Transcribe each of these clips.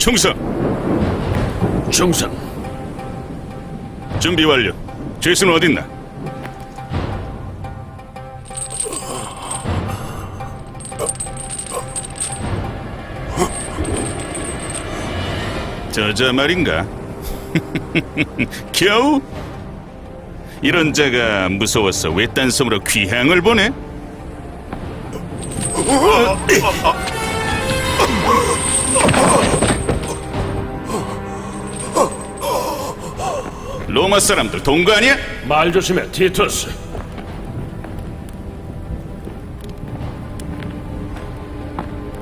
충성. 충성. 준비 완료. 죄수는 어딨나? 저자 말인가? 겨우? 이런 자가 무서워서 외딴 섬으로 귀향을 보내? 로마 사람들 동거 아니야? 말 조심해, 티투스.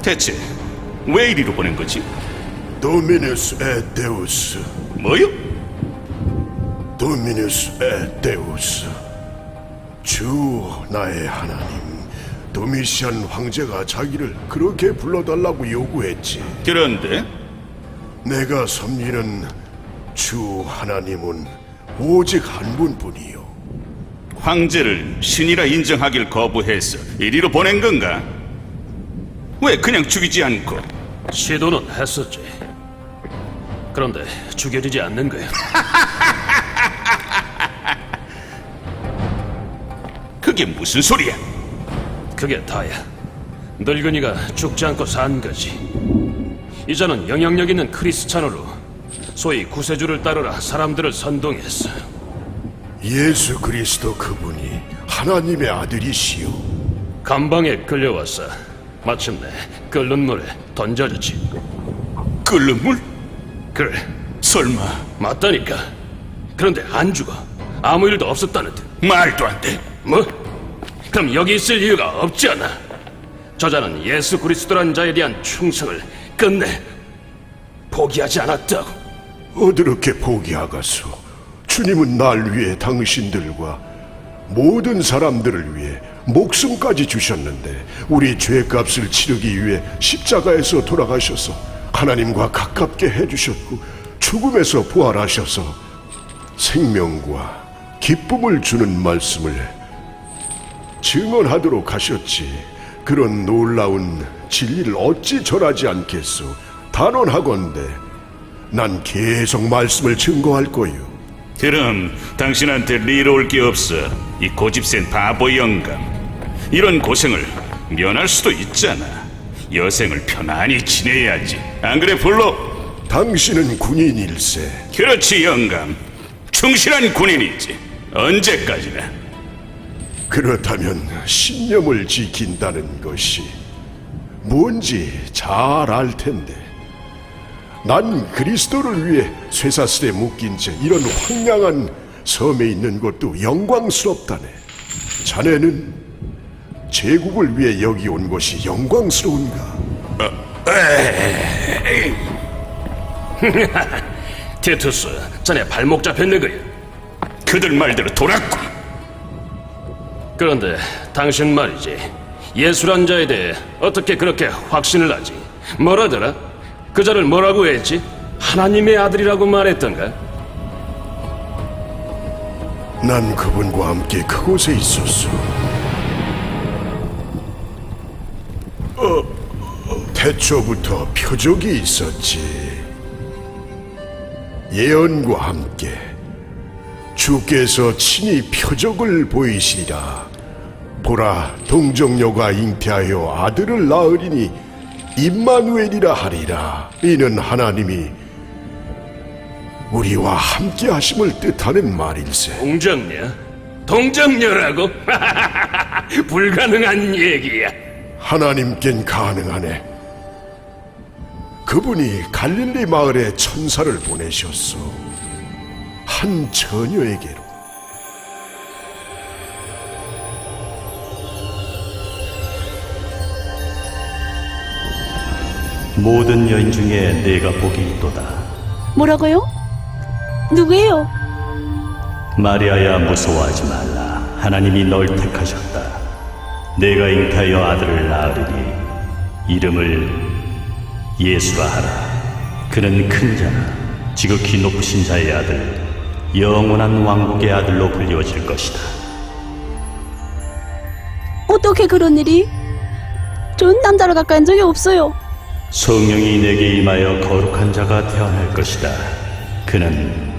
대체 왜 이리로 보낸 거지? 도미누스 에 데우스, 뭐요? 도미누스 에 데우스. 주 나의 하나님, 도미시안 황제가 자기를 그렇게 불러달라고 요구했지. 그런데 내가 섬기는 주 하나님은 오직 한 분뿐이요. 황제를 신이라 인정하길 거부해서 이리로 보낸 건가? 왜 그냥 죽이지 않고? 시도는 했었지. 그런데 죽여지지 않는 거야. 그게 무슨 소리야? 그게 다야. 늙은이가 죽지 않고 산 거지. 이자는 영향력 있는 크리스찬으로 소위 구세주를 따르라 사람들을 선동했어. 예수 그리스도 그분이 하나님의 아들이시요. 감방에 끌려왔어. 마침내 끓는 물에 던져졌지. 끓는 물? 그래, 설마 맞다니까. 그런데 안 죽어. 아무 일도 없었다는데. 말도 안 돼. 뭐? 그럼 여기 있을 이유가 없지 않아. 저자는 예수 그리스도란 자에 대한 충성을 끝내 포기하지 않았다고. 어드럽게 포기하가소. 주님은 날 위해 당신들과 모든 사람들을 위해 목숨까지 주셨는데 우리 죄값을 치르기 위해 십자가에서 돌아가셔서 하나님과 가깝게 해주셨고 죽음에서 부활하셔서 생명과 기쁨을 주는 말씀을 증언하도록 하셨지. 그런 놀라운 진리를 어찌 전하지 않겠소. 단언하건대 난 계속 말씀을 증거할 거요. 그럼 당신한테 리로울 게 없어. 이 고집센 바보 영감. 이런 고생을 면할 수도 있잖아. 여생을 편안히 지내야지. 안 그래 불로? 당신은 군인일세. 그렇지 영감. 충실한 군인이지. 언제까지나. 그렇다면 신념을 지킨다는 것이 뭔지 잘 알 텐데. 난 그리스도를 위해 쇠사슬에 묶인 채 이런 황량한 섬에 있는 것도 영광스럽다네. 자네는 제국을 위해 여기 온 것이 영광스러운가? 티투스, 자네 발목 잡혔는 거야. 그들 말대로 돌았군. 그런데 당신 말이지, 예수란 자에 대해 어떻게 그렇게 확신을 하지? 뭐라더라? 그 자를 뭐라고 했지? 하나님의 아들이라고 말했던가? 난 그분과 함께 그곳에 있었어. 태초부터 표적이 있었지. 예언과 함께 주께서 친히 표적을 보이시리라. 보라, 동정녀가 잉태하여 아들을 낳으리니 임마누엘이라 하리라. 이는 하나님이 우리와 함께 하심을 뜻하는 말일세. 동정녀? 동정녀라고? 불가능한 얘기야. 하나님께는 가능하네. 그분이 갈릴리 마을에 천사를 보내셨소. 한 처녀에게로. 모든 여인 중에 내가 복이 있도다. 뭐라고요? 누구예요? 마리아야, 무서워하지 말라. 하나님이 널 택하셨다. 내가 잉태하여 아들을 낳으리니 이름을 예수라 하라. 그는 큰 자라. 지극히 높으신 자의 아들, 영원한 왕국의 아들로 불리워질 것이다. 어떻게 그런 일이? 전 남자를 가까이한 적이 없어요. 성령이 내게 임하여 거룩한 자가 태어날 것이다. 그는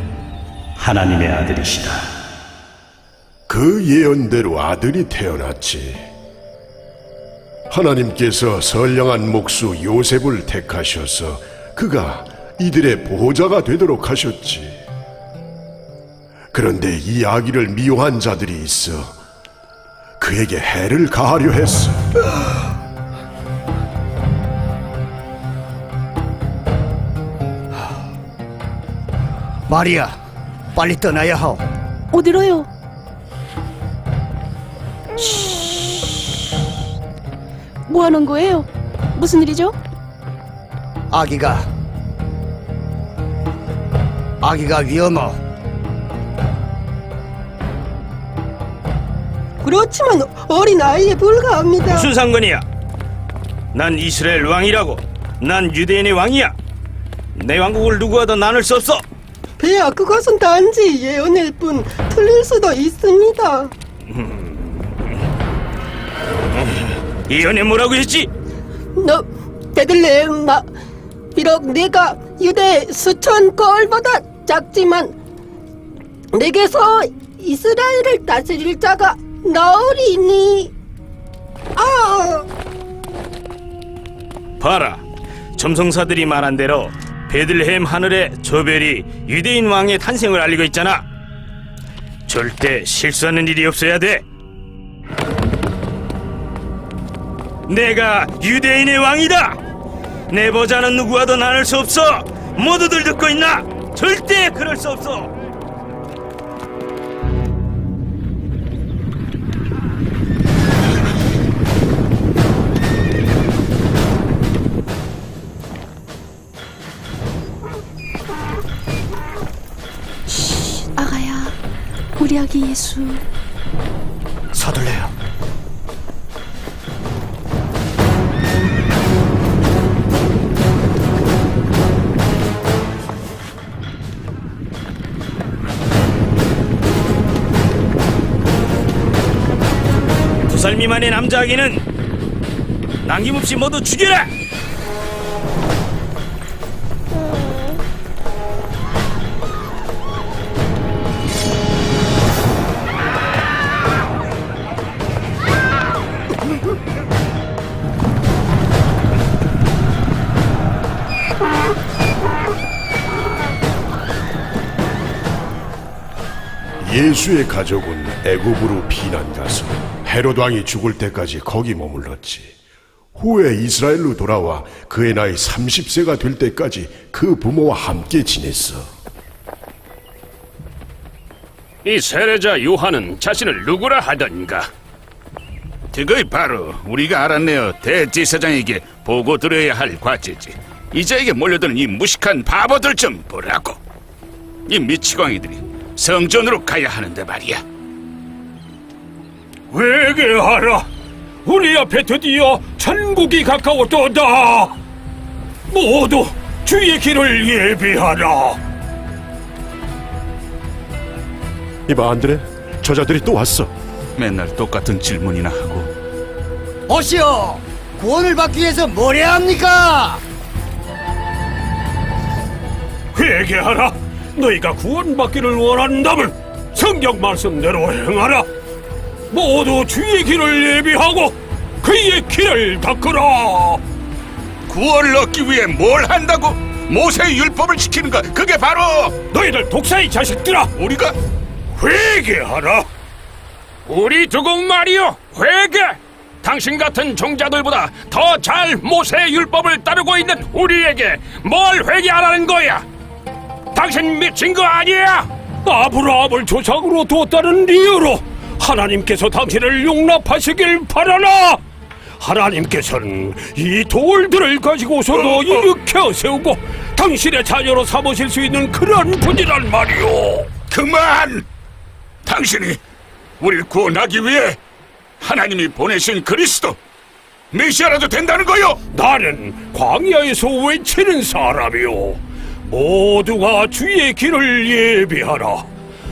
하나님의 아들이시다. 그 예언대로 아들이 태어났지. 하나님께서 선량한 목수 요셉을 택하셔서 그가 이들의 보호자가 되도록 하셨지. 그런데 이 아기를 미워한 자들이 있어 그에게 해를 가하려 했어. 마리아, 빨리 떠나야 하오. 어디로요? 뭐 하는 거예요? 무슨 일이죠? 아기가 위험하오. 그렇지만 어린 아이에 불과합니다. 무슨 상관이야? 난 이스라엘 왕이라고. 난 유대인의 왕이야. 내 왕국을 누구와 더 나눌 수 없어. 배야, 그것은 단지 예언일 뿐 틀릴 수도 있습니다. 예언에 뭐라고 했지? 너 베들레헴아, 비록 내가 유대 수천 거울보다 작지만 내게서 이스라엘을 다스릴 자가 나으리니. 봐라, 점성사들이 말한 대로 베들레헴 하늘의 저 별이 유대인 왕의 탄생을 알리고 있잖아. 절대 실수하는 일이 없어야 돼. 내가 유대인의 왕이다. 내 보좌는 누구와도 나눌 수 없어. 모두들 듣고 있나? 절대 그럴 수 없어. 아가야, 우리 아기 예수. 서둘러요. 두 살 미만의 남자 아기는 남김없이 모두 죽여라. 예수의 가족은 애굽으로 피난 가서 헤롯 왕이 죽을 때까지 거기 머물렀지. 후에 이스라엘로 돌아와 그의 나이 30세가 될 때까지 그 부모와 함께 지냈어. 이 세례자 요한은 자신을 누구라 하던가? 그것이 바로 우리가 알아내어 대제사장에게 보고 드려야 할 과제지. 이자에게 몰려드는 이 무식한 바보들 좀 보라고. 이 미치광이들이 성전으로 가야 하는데 말이야. 회개하라. 우리 앞에 드디어 천국이 가까웠도다. 모두 주의 길을 예비하라. 이봐 안드레, 저자들이 또 왔어. 맨날 똑같은 질문이나 하고. 오시오. 구원을 받기 위해서 뭘 해야 합니까? 회개하라. 너희가 구원받기를 원한다면 성경 말씀대로 행하라. 모두 주의 길을 예비하고 그의 길을 닦으라. 구원을 얻기 위해 뭘 한다고? 모세의 율법을 지키는 것, 그게 바로 너희들 독사의 자식들아, 우리가. 회개하라. 우리 두고 말이요, 회개! 당신 같은 종자들보다 더 잘 모세의 율법을 따르고 있는 우리에게 뭘 회개하라는 거야? 당신 미친 거 아니야? 아브라함을 조상으로 뒀다는 이유로 하나님께서 당신을 용납하시길 바라나. 하나님께서는 이 돌들을 가지고서도 일으켜 세우고 당신의 자녀로 삼으실 수 있는 그런 분이란 말이오. 그만! 당신이 우리를 구원하기 위해 하나님이 보내신 그리스도 메시아라도 된다는 거요? 나는 광야에서 외치는 사람이오. 모두가 주의 길을 예비하라.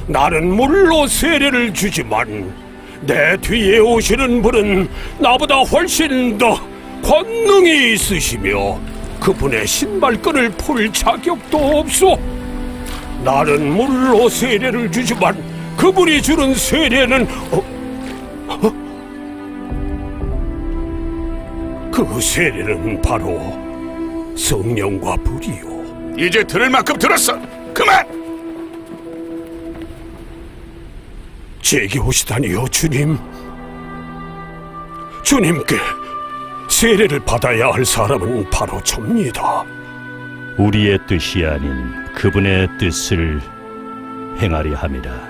나는 물로 세례를 주지만 내 뒤에 오시는 분은 나보다 훨씬 더 권능이 있으시며 그분의 신발끈을 풀 자격도 없소. 나는 물로 세례를 주지만 그분이 주는 세례는 그 세례는 바로 성령과 불이요. 이제 들을 만큼 들었어. 그만. 제게 오시다니요, 주님. 주님께 세례를 받아야 할 사람은 바로 접니다. 우리의 뜻이 아닌 그분의 뜻을 행하리 함이라.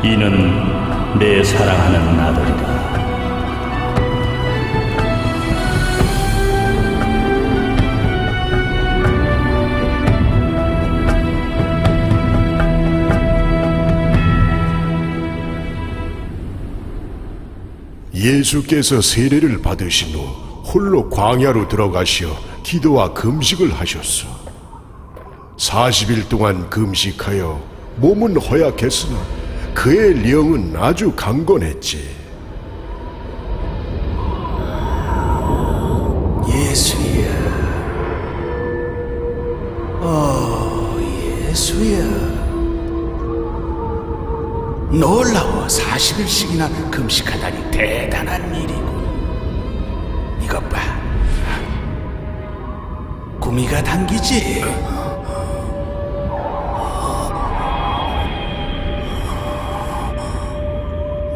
이는 내 사랑하는 아들이라. 예수께서 세례를 받으신 후 홀로 광야로 들어가시어 기도와 금식을 하셨소. 40일 동안 금식하여 몸은 허약했으나 그의 영은 아주 강건했지. 예수야, 예수야, 놀라워. 40일씩이나 금식하다니 대단한 일이고. 이것 봐, 구미가 당기지.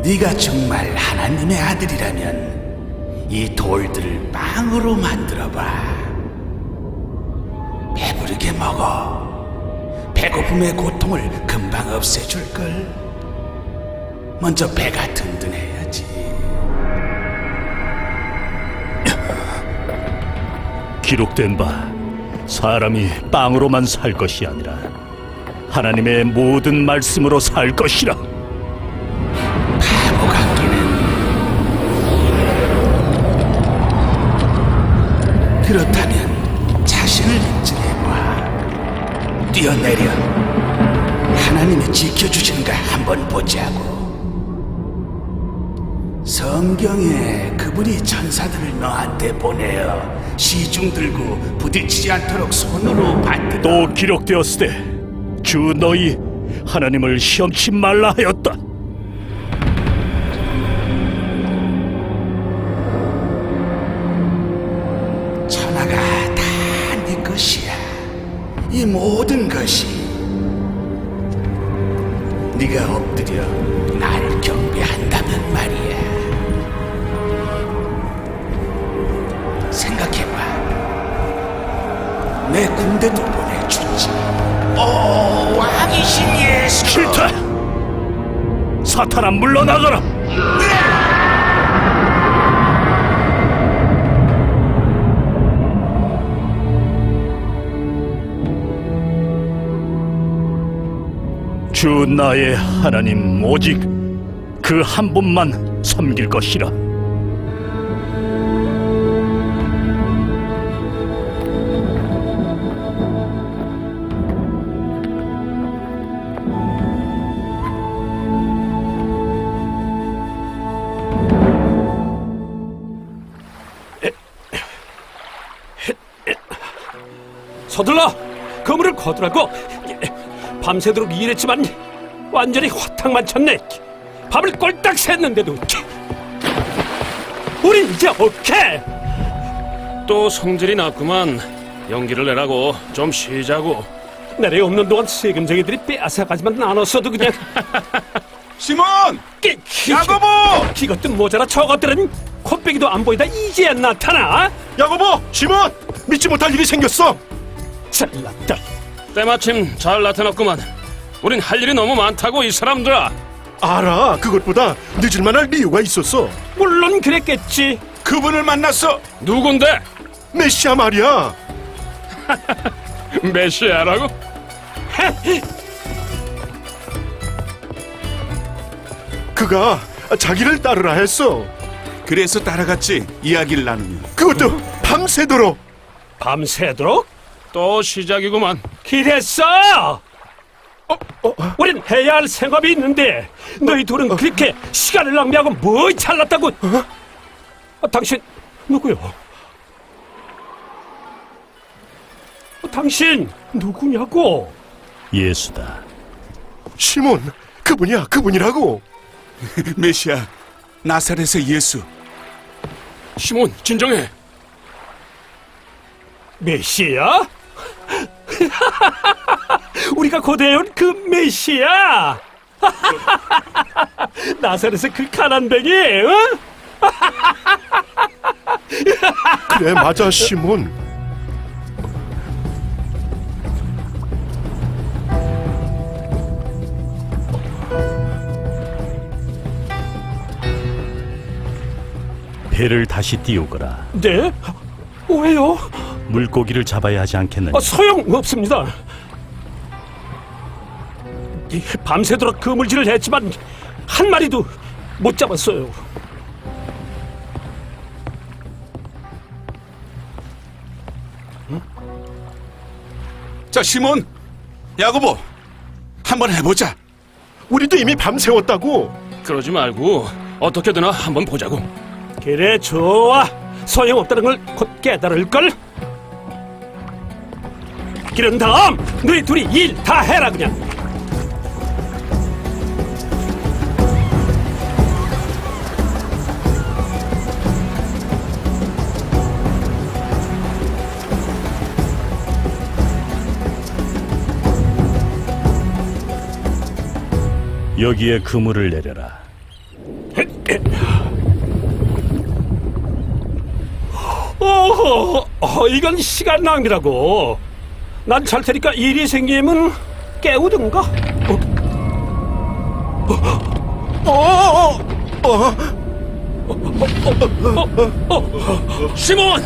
네가 정말 하나님의 아들이라면 이 돌들을 빵으로 만들어봐. 배부르게 먹어. 배고픔의 고통을 금방 없애줄걸. 먼저 배가 든든해야지. 기록된 바 사람이 빵으로만 살 것이 아니라 하나님의 모든 말씀으로 살 것이라. 바보 같기는. 그렇다면 자신을 입증해봐. 뛰어내려. 하나님이 지켜주시는가 한번 보자고. 성경에 그분이 천사들을 너한테 보내어 시중 들고 부딪히지 않도록 손으로 받들어. 또 기록되었으되 주 너희 하나님을 시험치 말라 하였다. 천하가 다 네 것이야. 이 모든 것이. 네가 엎드려 날 경배한다면 말이야. 생각해봐. 내 군대도 보내주지. 오, 왕이신 예수. 싫다. 사탄아 물러나가라. 주 나의 하나님 오직 그 한 분만 섬길 것이라. 서둘러! 그물을 거두라고! 밤새도록 일했지만 완전히 화탕만 쳤네. 밤을 꼴딱 샜는데도. 우린 이제 어떡해? 또 성질이 났구만. 연기를 내라고. 좀 쉬자고. 날에 없는 동안 세금쟁이들이 빼앗아가지만 나눴어도 그냥. 시몬! 야고보! 이것도 모자라 저것들은 콧배기도 안 보이다 이제야 나타나. 야고보! 시몬! 믿지 못할 일이 생겼어! 잘났다. 때마침 잘 나타났구만. 우린 할 일이 너무 많다고, 이 사람들아. 알아. 그것보다 늦을 만할 이유가 있었어. 물론 그랬겠지. 그분을 만났어. 누군데? 메시아 말이야. 메시아라고? 그가 자기를 따르라 했어. 그래서 따라갔지. 이야기를 나누니. 그것도 밤새도록. 밤새도록? 또 시작이구만. 기랬어! 우린 해야 할 생업이 있는데 너희 둘은 그렇게 시간을 낭비하고 뭐 잘났다고? 당신 누구요? 당신 누구냐고? 예수다. 시몬, 그분이야, 그분이라고. 메시아, 나사렛의 예수. 시몬, 진정해. 메시아? 우리가 고대해온 그 메시아? 나사렛의 그 가난뱅이? 응? 그래, 맞아, 시몬. 배를 다시 띄우거라. 네? 왜요? 물고기를 잡아야 하지 않겠느냐? 소용없습니다. 밤새도록 그물질을 했지만 한 마리도 못 잡았어요. 자, 시몬, 야고보, 한번 해보자. 우리도 이미 밤새웠다고. 그러지 말고 어떻게든 한번 보자고. 그래, 좋아. 소용없다는 걸 곧 깨달을걸? 그런 다음 너희 둘이 일 다 해라 그냥. 여기에 그물을 내려라. 이건 시간 낭비라고. 난 잘 테니까 일이 생기면 깨우든가. 시몬!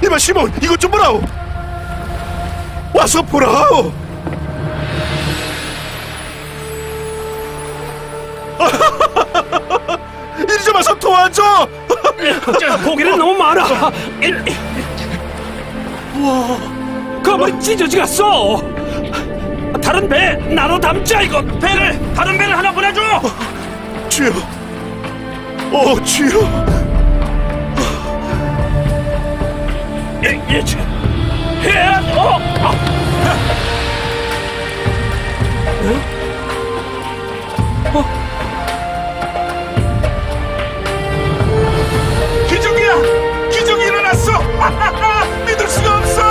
이봐, 시몬, 이것 좀 보라오. 와서 보라오. 이리 좀 와서 도와줘. 고기는 너무 많아. 그물이 찢어지겠어. 다른 배 나눠 담자. 이거 배를 다른 배를 하나 보내줘. 주여, 주여. 기적이야! 기적이 일어났어! 믿을 수가 없어!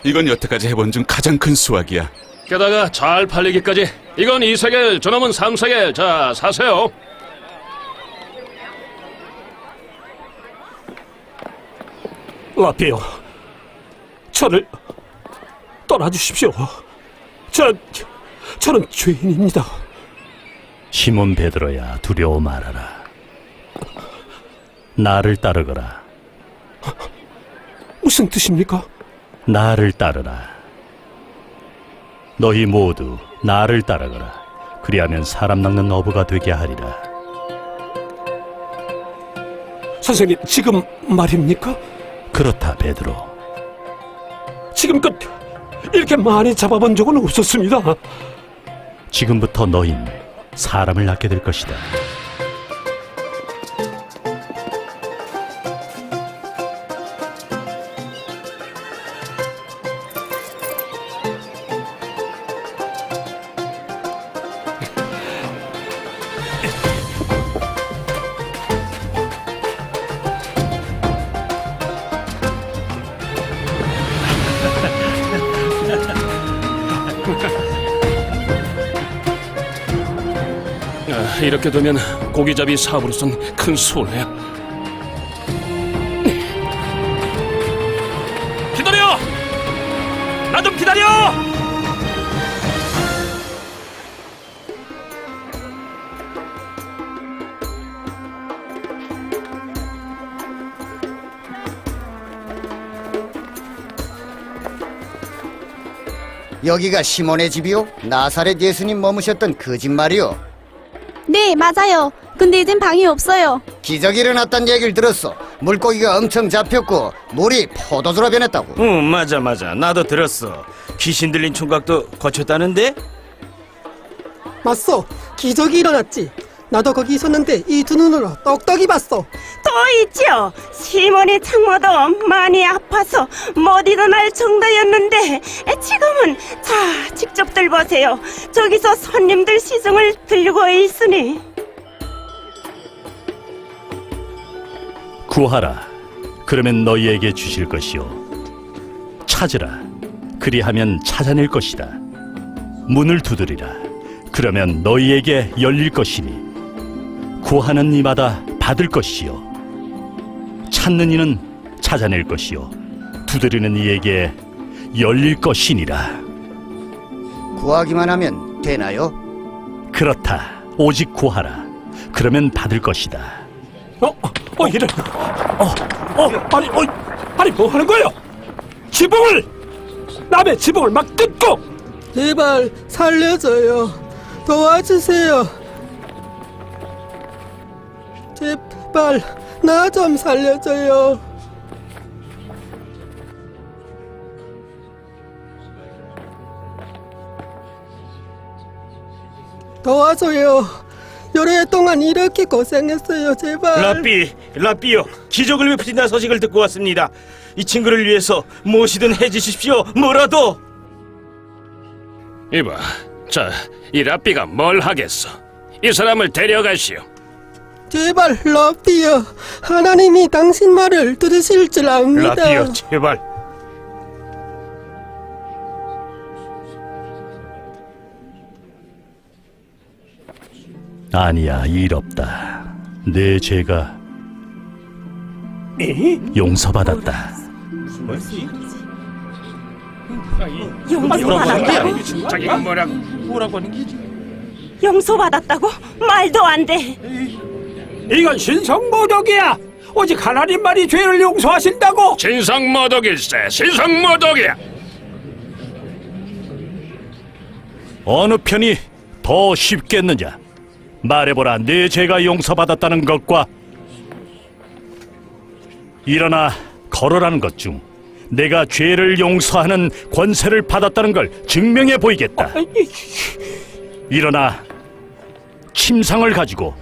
이건 여태까지 해본 중 가장 큰 수확이야. 게다가 잘 팔리기까지. 이건 2세겔, 저놈은 3세겔. 자, 사세요. 라피요, 저를 떠나주십시오. 저는 죄인입니다. 시몬 베드로야, 두려워 말아라. 나를 따르거라. 무슨 뜻입니까? 나를 따르라. 너희 모두 나를 따르거라. 그리하면 사람 낚는 어부가 되게 하리라. 선생님, 지금 말입니까? 그렇다, 베드로. 지금껏 이렇게 많이 잡아본 적은 없었습니다. 지금부터 너흰 사람을 낳게 될 것이다. 이렇게 되면 고기잡이 사업으로선 큰 손해야. 기다려! 나 좀 기다려! 여기가 시몬의 집이요? 나사렛 예수님 머무셨던 그 집 말이요? 네, 맞아요. 근데 이젠 방이 없어요. 기적이 일어났단 얘기를 들었어. 물고기가 엄청 잡혔고 물이 포도주로 변했다고. 응, 맞아. 나도 들었어. 귀신 들린 총각도 거쳤다는데? 맞소. 기적이 일어났지. 나도 거기 있었는데 이 두 눈으로 똑똑히 봤어. 또 있죠. 시몬의 창모도 많이 아파서 못 일어날 정도였는데 지금은 자 직접들 보세요. 저기서 손님들 시중을 들고 있으니. 구하라. 그러면 너희에게 주실 것이요. 찾으라. 그리하면 찾아낼 것이다. 문을 두드리라. 그러면 너희에게 열릴 것이니 구하는 이마다 받을 것이요. 찾는 이는 찾아낼 것이요. 두드리는 이에게 열릴 것이니라. 구하기만 하면 되나요? 그렇다. 오직 구하라. 그러면 받을 것이다. 이래. 아니 뭐 하는 거예요? 지붕을 남의 지붕을 막 뜯고. 제발 살려줘요. 도와주세요. 제발 나 좀 살려줘요. 도와줘요. 여러 해 동안 이렇게 고생했어요. 제발. 라삐요. 기적을 베푸신다는 소식을 듣고 왔습니다. 이 친구를 위해서 무엇이든 해주십시오. 뭐라도. 이봐, 자, 이 라삐가 뭘 하겠어? 이 사람을 데려가시오. 제발 라피요. 하나님이 당신 말을 들으실 줄 압니다. 라삐요, 제발. 아니야, 일 없다. 내 죄가 용서받았다. 용서받았다고? 자기가 뭐라고 하는 게지? 용서받았다고? 말도 안 돼. 이건 신성모독이야. 오직 하나님만이 죄를 용서하신다고. 신성모독일세, 신성모독이야. 어느 편이 더 쉽겠느냐? 말해보라. 내 죄가 용서받았다는 것과 일어나 걸어라는 것 중 내가 죄를 용서하는 권세를 받았다는 걸 증명해 보이겠다. 일어나 침상을 가지고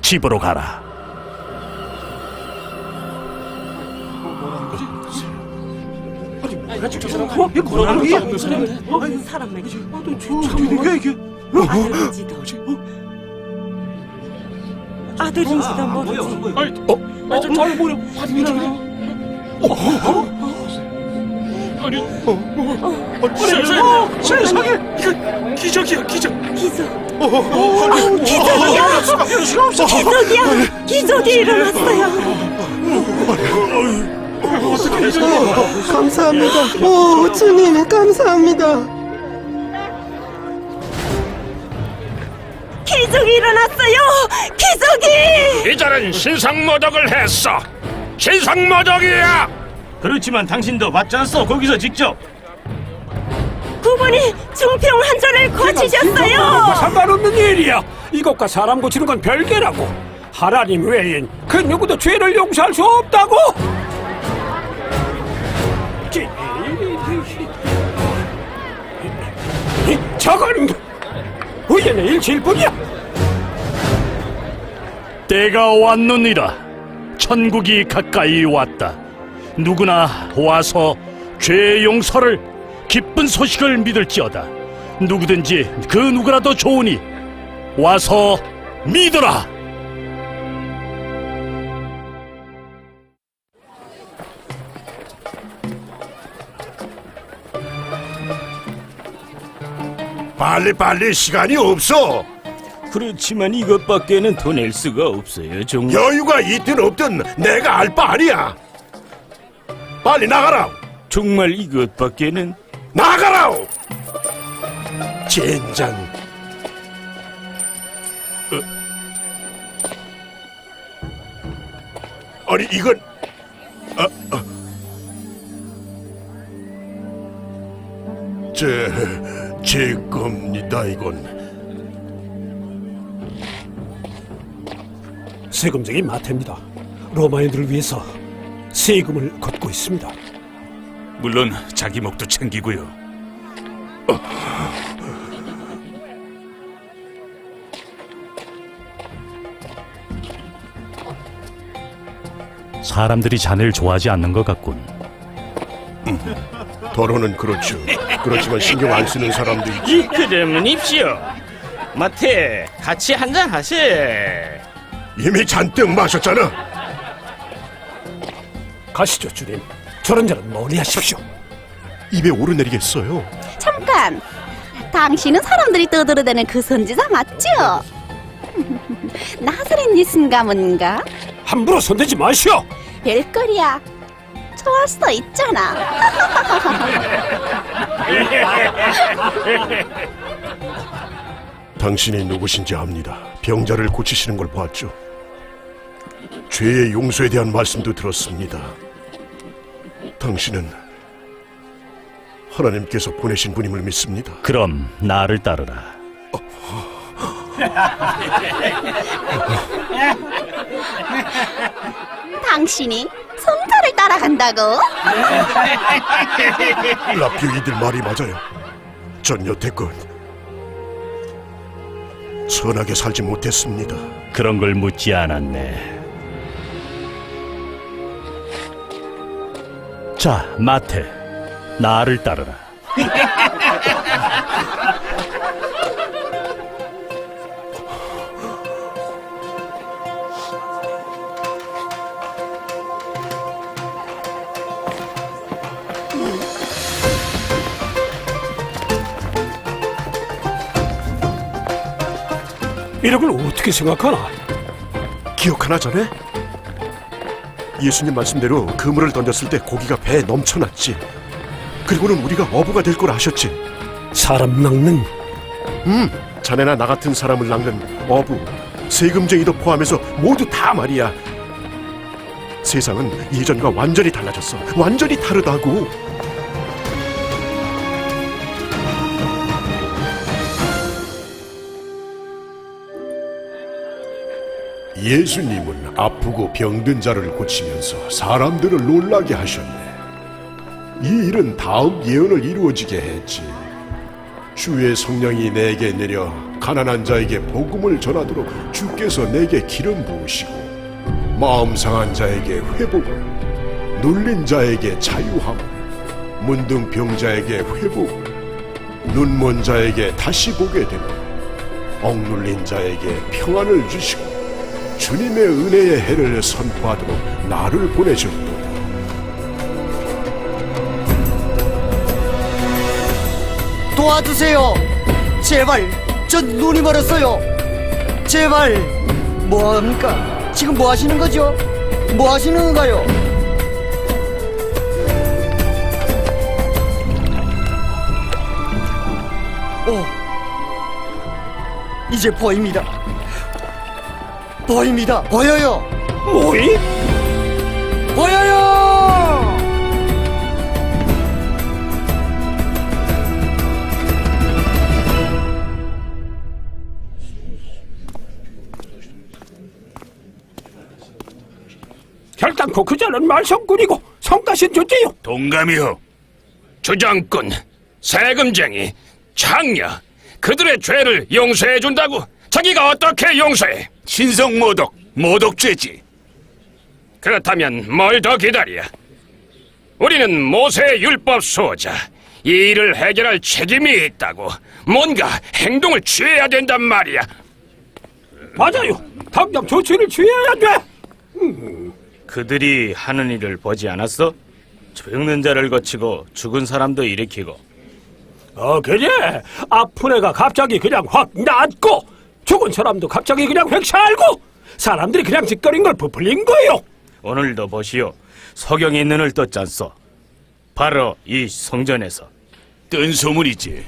집으로 가라. 사람에게 아들인지도 아들인지도 모르지. 세상에, 이거 기적이야, 기적. 기적. 기적이야. 기적이 일어났어요. 감사합니다. 오, 주님 감사합니다. 기적이 일어났어요. 기적이. 이자는 신성모독을 했어. 신성모독이야. 그렇지만 당신도 맞지 않소? 거기서 직접. 그분이 중평 한전을 고치셨어요. 상관없는 일이야. 이것과 사람 고치는 건 별개라고. 하나님 외엔 그 누구도 죄를 용서할 수 없다고. 저건 우연의 일치일 뿐이야. 때가 왔느니라. 천국이 가까이 왔다. 누구나 와서 죄 용서를 기쁜 소식을 믿을지어다. 누구든지 그 누구라도 좋으니 와서 믿어라. 빨리 시간이 없어. 그렇지만 이것밖에는 더 낼 수가 없어요. 정말. 여유가 있든 없든 내가 알 바 아니야. 빨리 나가라. 정말 이것밖에는. 나가라오. 젠장. 아니 이건 제 겁니다, 이건. 세금쟁이 마태입니다. 로마인들을 위해서 세금을 걷고 있습니다. 물론 자기 목도 챙기고요. 사람들이 자네를 좋아하지 않는 것 같군. 더러는 그렇죠. 그렇지만 신경 안 쓰는 사람도 있지. 그러면 입시오. 마태, 같이 한잔 하세. 이미 잔뜩 마셨잖아. 가시죠, 주님. 저런 자는 멀리 하십시오. 입에 오르내리겠어요. 잠깐. 당신은 사람들이 떠들어대는 그 선지자 맞죠? 나사렛 예수님 가문인가? 함부로 손대지 마시오. 별거리야. 좋아할 수도 있잖아. 당신이 누구신지 압니다. 병자를 고치시는 걸 봤죠. 죄의 용서에 대한 말씀도 들었습니다. 당신은 하나님께서 보내신 분임을 믿습니다. 그럼 나를 따르라. 당신이 성자를 따라간다고? 라피오 이들 말이 맞아요. 전 여태껏 선하게 살지 못했습니다. 그런 걸 묻지 않았네. 자, 마태, 나를 따르라. 이런 걸 어떻게 생각하나? 기억하나 자네? 예수님 말씀대로 그물을 던졌을 때 고기가 배에 넘쳐났지. 그리고는 우리가 어부가 될 걸 아셨지. 사람 낚는 자네나 나 같은 사람을 낚는 어부, 세금쟁이도 포함해서 모두 다 말이야. 세상은 예전과 완전히 달라졌어. 완전히 다르다고. 예수님은 아프고 병든 자를 고치면서 사람들을 놀라게 하셨네. 이 일은 다음 예언을 이루어지게 했지. 주의 성령이 내게 내려 가난한 자에게 복음을 전하도록 주께서 내게 기름 부으시고 마음 상한 자에게 회복을, 눌린 자에게 자유함을, 문둥병자에게 회복을, 눈먼 자에게 다시 보게 되고 억눌린 자에게 평안을 주시고 주님의 은혜의 해를 선포하도록 나를 보내셨도다. 도와주세요. 제발, 저 눈이 멀었어요. 제발. 뭐합니까? 지금 뭐 하시는 거죠? 뭐 하시는 건가요? 이제 보입니다. 보입니다. 보여요. 뭐이? 보여요. 결단코 그 자는 말썽꾼이고 성가신 존재요. 동감이요. 주장꾼, 세금쟁이, 창녀, 그들의 죄를 용서해준다고? 자기가 어떻게 용서해? 신성모독, 모독죄지. 그렇다면 뭘 더 기다려? 우리는 모세의 율법 수호자. 이 일을 해결할 책임이 있다고. 뭔가 행동을 취해야 된단 말이야. 맞아요. 당장 조치를 취해야 돼. 그들이 하는 일을 보지 않았어? 죽는 자를 거치고 죽은 사람도 일으키고. 그래. 아픈 애가 갑자기 그냥 확 낫고 죽은 사람도 갑자기 그냥 획 살고 사람들이 그냥 짓거린 걸 부풀린 거예요. 오늘도 보시오. 서경에 눈을 떴잖소. 바로 이 성전에서. 뜬 소문이지.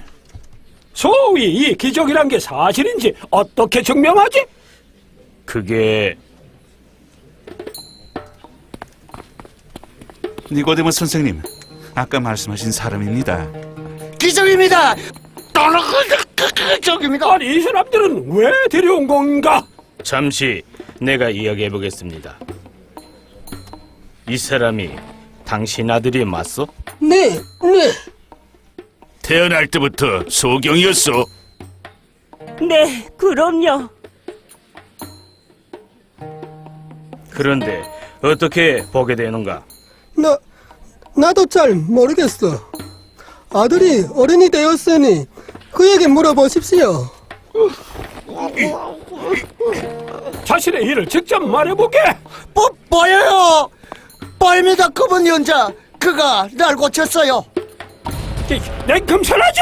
소위 이 기적이란 게 사실인지 어떻게 증명하지? 그게 니고데모 선생님, 아까 말씀하신 사람입니다. 기적입니다. 기적입니다. 아니 이 사람들은 왜 데려온 건가? 잠시 내가 이야기해 보겠습니다. 이 사람이 당신 아들이 맞소? 네, 네. 태어날 때부터 소경이었어. 네, 그럼요. 그런데 어떻게 보게 되는가? 나도 잘 모르겠어. 아들이 어른이 되었으니 그에게 물어보십시오. 자신의 일을 직접 말해보게. 뭐예요? 보입니다. 그분 연자. 그가 날 고쳤어요. 냉금살하죠.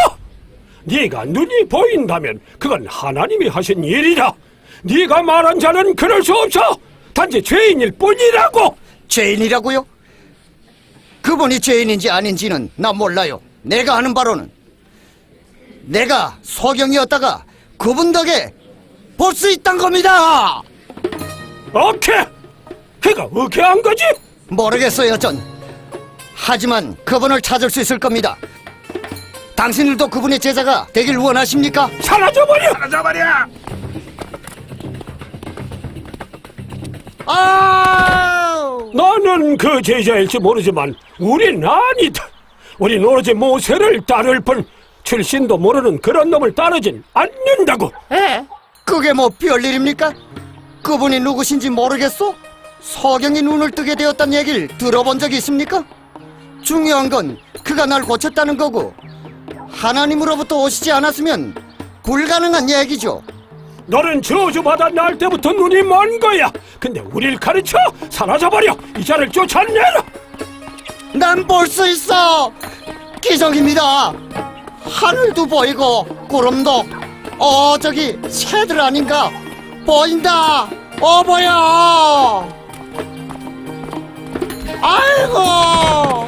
네가 눈이 보인다면 그건 하나님이 하신 일이라. 네가 말한 자는 그럴 수 없어. 단지 죄인일 뿐이라고. 죄인이라고요? 그분이 죄인인지 아닌지는 난 몰라요. 내가 하는 바로는 내가 소경이었다가 그분 덕에 볼 수 있단 겁니다. 오케이. 그가 어떻게 한 거지? 모르겠어요, 전. 하지만 그분을 찾을 수 있을 겁니다. 당신들도 그분의 제자가 되길 원하십니까? 사라져버려! 나는 그 제자일지 모르지만 우린 아니다. 우린 오로지 모세를 따를 뿐 출신도 모르는 그런 놈을 따르진 않는다고. 그게 뭐 별일입니까? 그분이 누구신지 모르겠소? 소경이 눈을 뜨게 되었단 얘기를 들어본 적이 있습니까? 중요한 건 그가 날 고쳤다는 거고 하나님으로부터 오시지 않았으면 불가능한 얘기죠. 너는 저주받아 날 때부터 눈이 먼 거야. 근데 우릴 가르쳐 사라져버려. 이 자를 쫓아내라. 난 볼 수 있어. 기적입니다. 하늘도 보이고 구름도. 저기 새들 아닌가? 보인다. 보여. 아이고.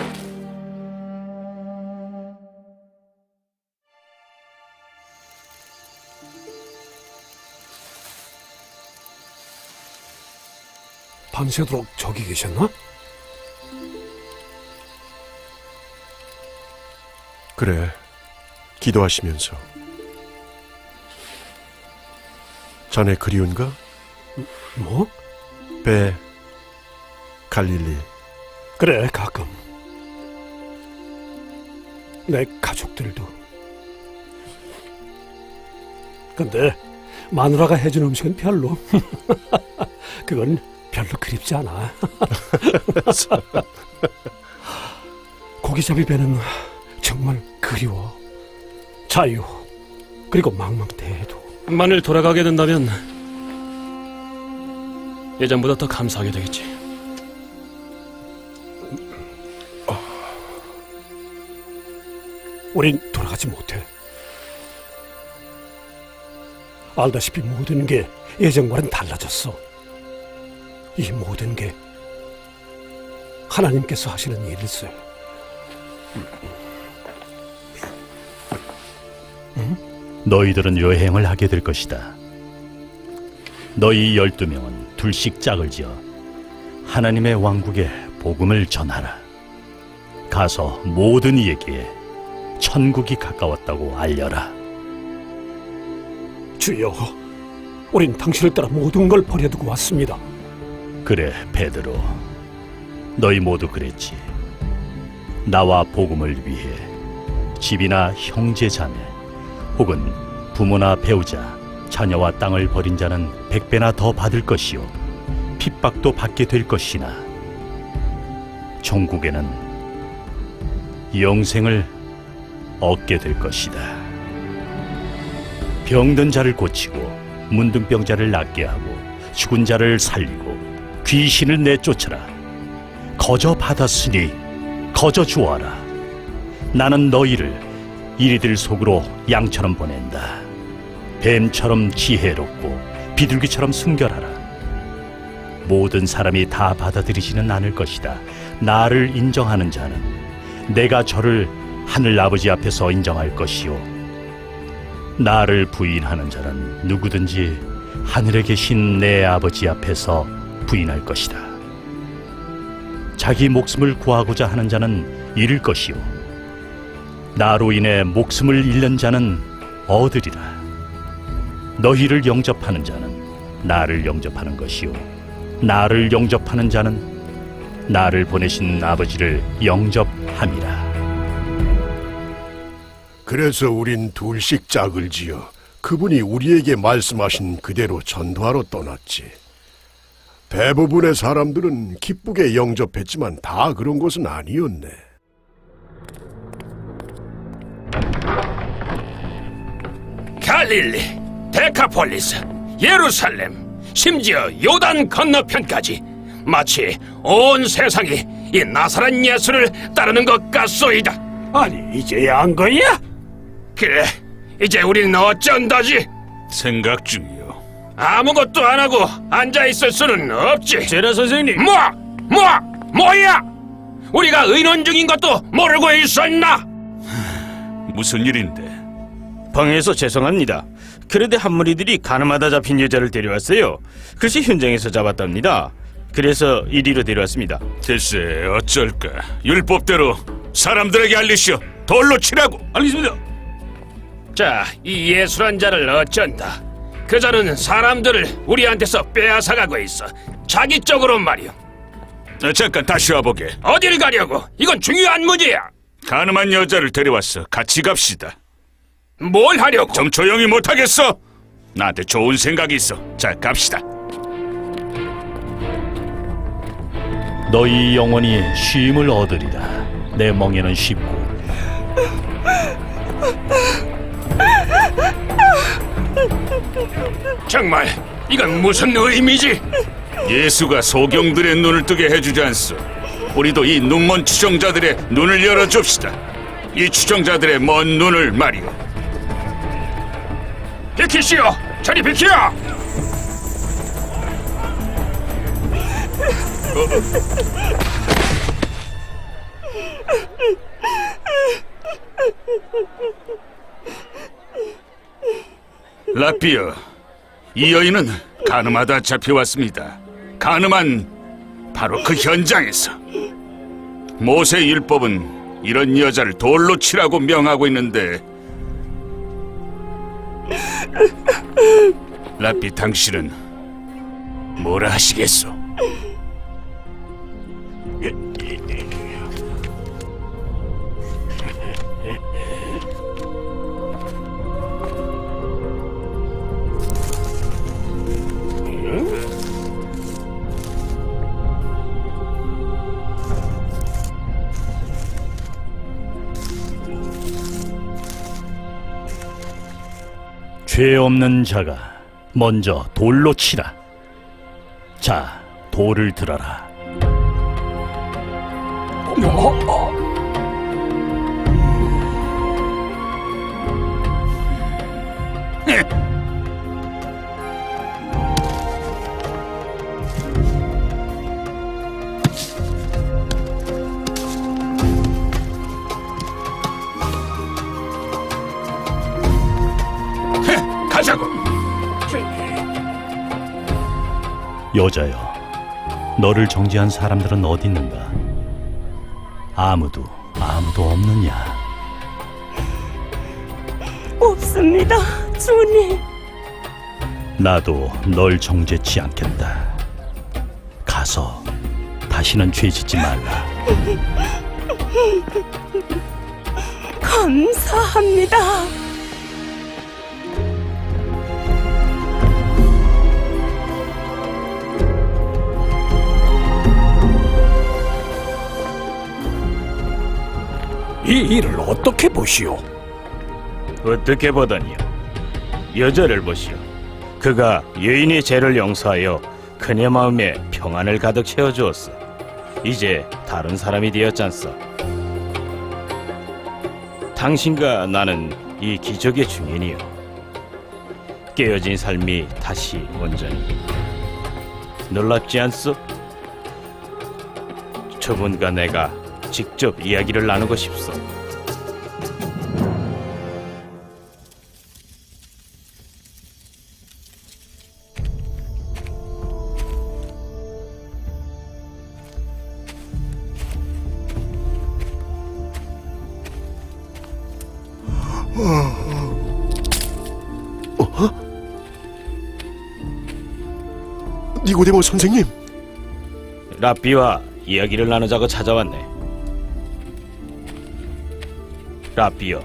밤새도록 저기 계셨나? 그래, 기도하시면서. 자네 그리운가? 뭐? 배, 갈릴리. 그래, 가끔. 내 가족들도. 근데 마누라가 해준 음식은 별로. 그건 별로 그립지 않아. 고기잡이 배는 정말 그리워. 자유, 그리고 망망대해도. 만일 돌아가게 된다면 예전보다 더 감사하게 되겠지. 우린 돌아가지 못해. 알다시피 모든 게 예전과는 달라졌어. 이 모든 게 하나님께서 하시는 일일세. 너희들은 여행을 하게 될 것이다. 너희 12명은 둘씩 짝을 지어 하나님의 왕국의 복음을 전하라. 가서 모든 이에게 천국이 가까웠다고 알려라. 주여, 우린 당신을 따라 모든 걸 버려두고 왔습니다. 그래, 베드로. 너희 모두 그랬지. 나와 복음을 위해 집이나 형제 자매 혹은 부모나 배우자, 자녀와 땅을 버린 자는 100배나 더 받을 것이요 핍박도 받게 될 것이나 천국에는 영생을 얻게 될 것이다. 병든 자를 고치고 문둥병자를 낫게 하고 죽은 자를 살리고 귀신을 내쫓아라. 거저 받았으니 거저 주어라. 나는 너희를 이리들 속으로 양처럼 보낸다. 뱀처럼 지혜롭고 비둘기처럼 순결하라. 모든 사람이 다 받아들이지는 않을 것이다. 나를 인정하는 자는 내가 저를 하늘 아버지 앞에서 인정할 것이요 나를 부인하는 자는 누구든지 하늘에 계신 내 아버지 앞에서 부인할 것이다. 자기 목숨을 구하고자 하는 자는 잃을 것이요 나로 인해 목숨을 잃는 자는 얻으리라. 너희를 영접하는 자는 나를 영접하는 것이요 나를 영접하는 자는 나를 보내신 아버지를 영접함이라. 그래서 우린 둘씩 짝을 지어 그분이 우리에게 말씀하신 그대로 전도하러 떠났지. 대부분의 사람들은 기쁘게 영접했지만 다 그런 것은 아니었네. 갈릴리, 데카폴리스, 예루살렘, 심지어 요단 건너편까지 마치 온 세상이 이 나사렛 예수를 따르는 것 같소이다. 아니 이제야 한 거야? 그래, 이제 우리는 어쩐다지? 생각 중이요. 아무것도 안 하고 앉아있을 수는 없지. 제라 선생님, 뭐야? 우리가 의논 중인 것도 모르고 있었나? 무슨 일인데? 방에서 죄송합니다. 그런데 한 무리들이 가늠하다 잡힌 여자를 데려왔어요. 글쎄 현장에서 잡았답니다. 그래서 이리로 데려왔습니다. 글쎄 어쩔까. 율법대로 사람들에게 알리시오. 돌로 치라고. 알겠습니다. 자, 이 예수란 자를 어쩐다. 그 자는 사람들을 우리한테서 빼앗아가고 있어. 자기 쪽으로 말이오. 잠깐 다시 와보게. 어딜 가려고? 이건 중요한 문제야. 가늠한 여자를 데려왔어. 같이 갑시다. 뭘 하려고? 좀 조용히 못하겠어? 나한테 좋은 생각이 있어. 자, 갑시다. 너희 영혼이 쉼을 얻으리라. 내 멍에는 쉽고 정말 이건 무슨 의미지? 예수가 소경들의 눈을 뜨게 해주지 않소. 우리도 이 눈먼 추종자들의 눈을 열어줍시다. 이 추종자들의 먼 눈을 말이오. 비키시오! 저리 비키어! 라피어, 이 여인은 가늠하다 잡혀왔습니다. 가늠한 바로 그 현장에서. 모세 율법은 이런 여자를 돌로 치라고 명하고 있는데, 라피 당신은 뭐라 하시겠소? 죄 없는 자가 먼저 돌로 치라. 자, 돌을 들어라. 가자고. 여자여, 너를 정죄한 사람들은 어디 있는가? 아무도 없느냐? 없습니다, 주님. 나도 널 정죄치 않겠다. 가서 다시는 죄 짓지 말라. 감사합니다. 이 일을 어떻게 보시오? 어떻게 보다니요? 여자를 보시오. 그가 여인의 죄를 용서하여 그녀 마음에 평안을 가득 채워주었어. 이제 다른 사람이 되었잖소. 당신과 나는 이 기적의 증인이요. 깨어진 삶이 다시 온전히. 놀랍지 않소? 저분과 내가 직접 이야기를 나누고 싶소. 니고데모 선생님, 랍비와 이야기를 나누자고 찾아왔네. 랍비여,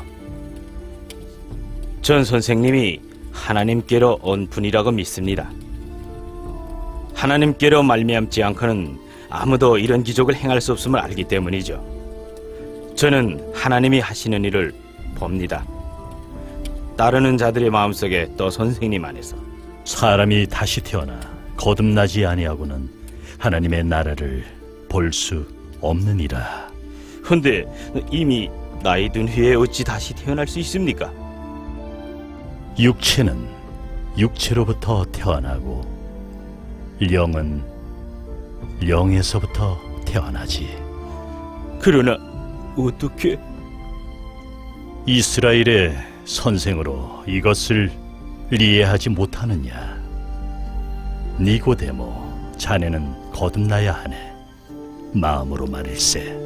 전 선생님이 하나님께로 온 분이라고 믿습니다. 하나님께로 말미암지 않고는 아무도 이런 기적을 행할 수 없음을 알기 때문이죠. 저는 하나님이 하시는 일을 봅니다. 따르는 자들의 마음속에 또 선생님 안에서 사람이 다시 태어나 거듭나지 아니하고는 하나님의 나라를 볼 수 없느니라. 근데 이미 나이 든 후에 어찌 다시 태어날 수 있습니까? 육체는 육체로부터 태어나고 영은 영에서부터 태어나지. 그러나 어떻게? 이스라엘의 선생으로 이것을 이해하지 못하느냐? 니고데모, 자네는 거듭나야 하네. 마음으로 말일세.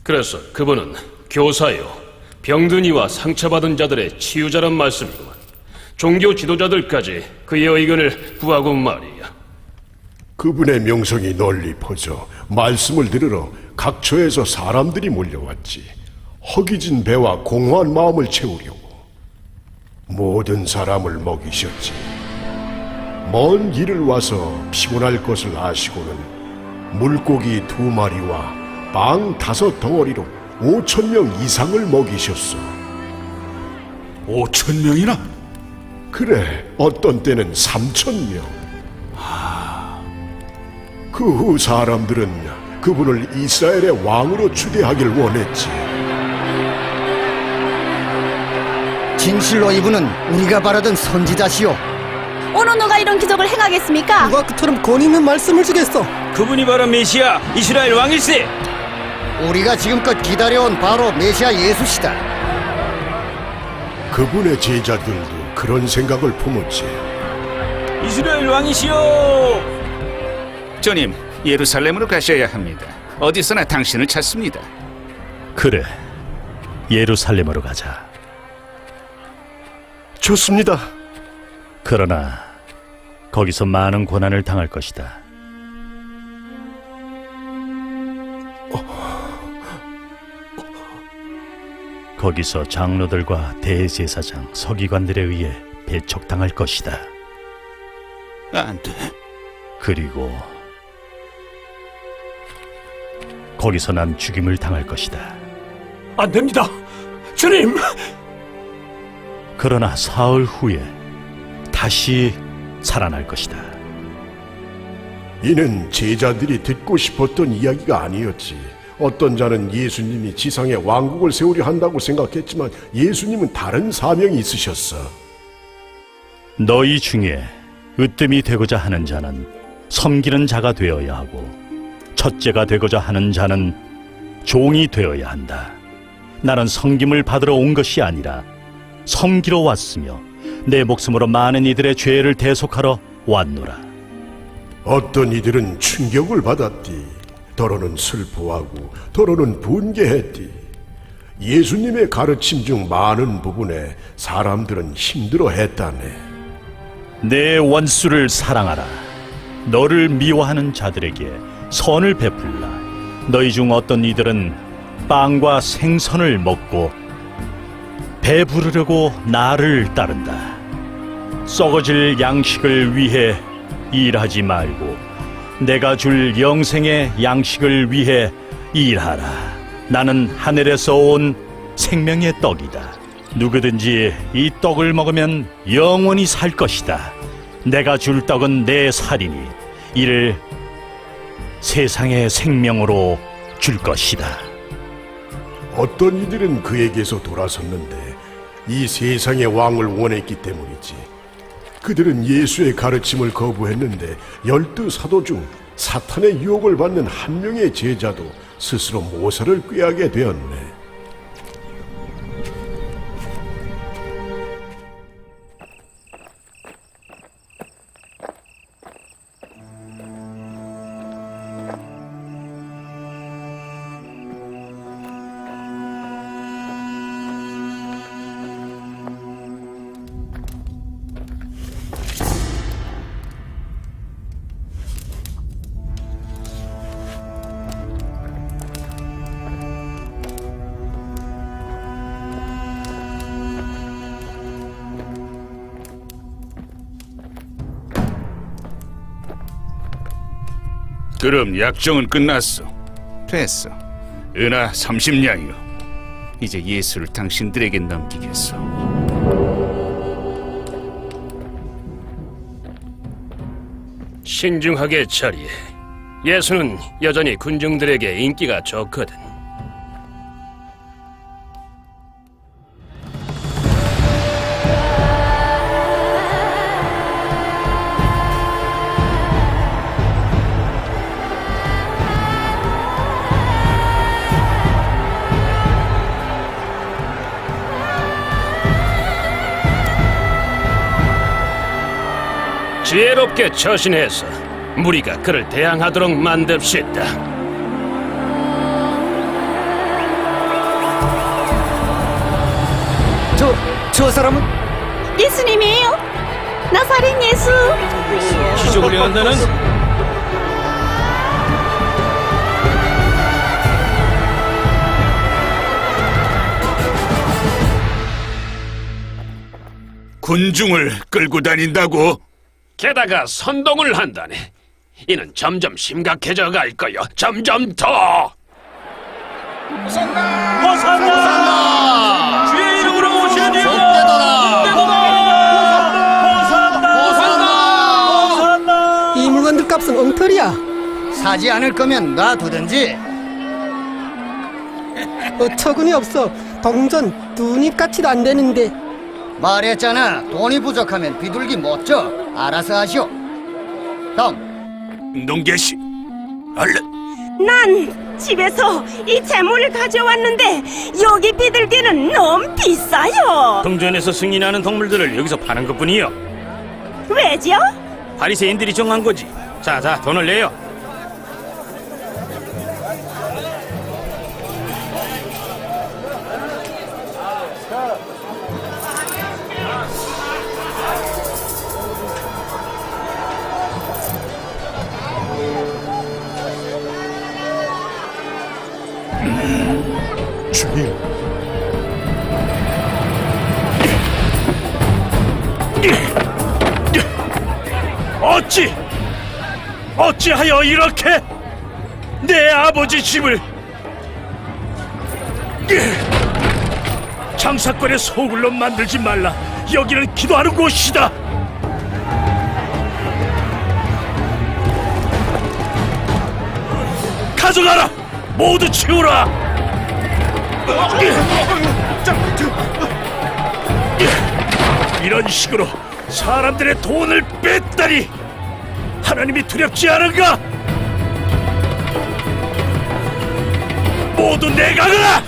그래서 그분은 교사요, 병든 이와 상처받은 자들의 치유자란 말씀이구만. 종교 지도자들까지 그의 의견을 구하고 말이야. 그분의 명성이 널리 퍼져 말씀을 들으러 각처에서 사람들이 몰려왔지. 허기진 배와 공허한 마음을 채우려고 모든 사람을 먹이셨지. 먼 길을 와서 피곤할 것을 아시고는 물고기 2마리와 빵 5덩어리로 5,000명 이상을 먹이셨어. 5,000명이나? 그래, 어떤 때는 3,000명. 그 후 사람들은 그분을 이스라엘의 왕으로 추대하길 원했지. 진실로 이분은 우리가 바라던 선지자시오. 어느 누가 이런 기적을 행하겠습니까? 누가 그처럼 권위 있는 말씀을 주겠어? 그분이 바로 메시아 이스라엘 왕일세. 우리가 지금껏 기다려온 바로 메시아 예수시다. 그분의 제자들도 그런 생각을 품었지. 이스라엘 왕이시여. 주님, 예루살렘으로 가셔야 합니다. 어디서나 당신을 찾습니다. 그래, 예루살렘으로 가자. 좋습니다. 그러나 거기서 많은 고난을 당할 것이다. 거기서 장로들과 대제사장, 서기관들에 의해 배척당할 것이다. 안 돼. 그리고 거기서 난 죽임을 당할 것이다. 안 됩니다. 주님! 그러나 사흘 후에 다시 살아날 것이다. 이는 제자들이 듣고 싶었던 이야기가 아니었지. 어떤 자는 예수님이 지상에 왕국을 세우려 한다고 생각했지만 예수님은 다른 사명이 있으셨어. 너희 중에 으뜸이 되고자 하는 자는 섬기는 자가 되어야 하고 첫째가 되고자 하는 자는 종이 되어야 한다. 나는 섬김을 받으러 온 것이 아니라 섬기러 왔으며 내 목숨으로 많은 이들의 죄를 대속하러 왔노라. 어떤 이들은 충격을 받았디. 더러는 슬퍼하고 더러는 분개했디. 예수님의 가르침 중 많은 부분에 사람들은 힘들어했다네. 내 원수를 사랑하라. 너를 미워하는 자들에게 선을 베풀라. 너희 중 어떤 이들은 빵과 생선을 먹고 배부르려고 나를 따른다. 썩어질 양식을 위해 일하지 말고 내가 줄 영생의 양식을 위해 일하라. 나는 하늘에서 온 생명의 떡이다. 누구든지 이 떡을 먹으면 영원히 살 것이다. 내가 줄 떡은 내 살이니 이를 세상의 생명으로 줄 것이다. 어떤 이들은 그에게서 돌아섰는데 이 세상의 왕을 원했기 때문이지. 그들은 예수의 가르침을 거부했는데 12 사도 중 사탄의 유혹을 받는 한 명의 제자도 스스로 모세를 꾀하게 되었네. 그럼 약정은 끝났어. 됐어. 은하 30냥이요. 이제 예수를 당신들에게 넘기겠어. 신중하게 처리해. 예수는 여전히 군중들에게 인기가 좋거든. 지혜롭게 처신해서 무리가 그를 대항하도록 만듭시다. 저 사람은? 예수님이에요. 나사렛 예수. 기적을 행한다는 군중을 끌고 다닌다고? 게다가 선동을 한다네. 이는 점점 심각해져 갈 거요. 점점 더. 호산나! 주의 이름으로 오시는 이여! 호산나! 이 물건들 값은 엉터리야. 사지 않을 거면 놔두든지. 어처구니 없어. 동전 두입같이도 안 되는데. 말했잖아. 돈이 부족하면 비둘기 못 줘. 알아서 하시오. 다음. 농계씨, 얼른. 난 집에서 이 재물을 가져왔는데 여기 비둘기는 너무 비싸요. 성전에서 승인하는 동물들을 여기서 파는 것뿐이요. 왜죠? 바리새인들이 정한 거지. 자, 돈을 내요. 주님, 어찌하여 이렇게 내 아버지 집을 장사꾼의 소굴로 만들지 말라. 여기는 기도하는 곳이다. 가져가라. 모두 치우라. 이런 식으로 사람들의 돈을 뺐다니 하나님이 두렵지 않은가? 모두 내가라!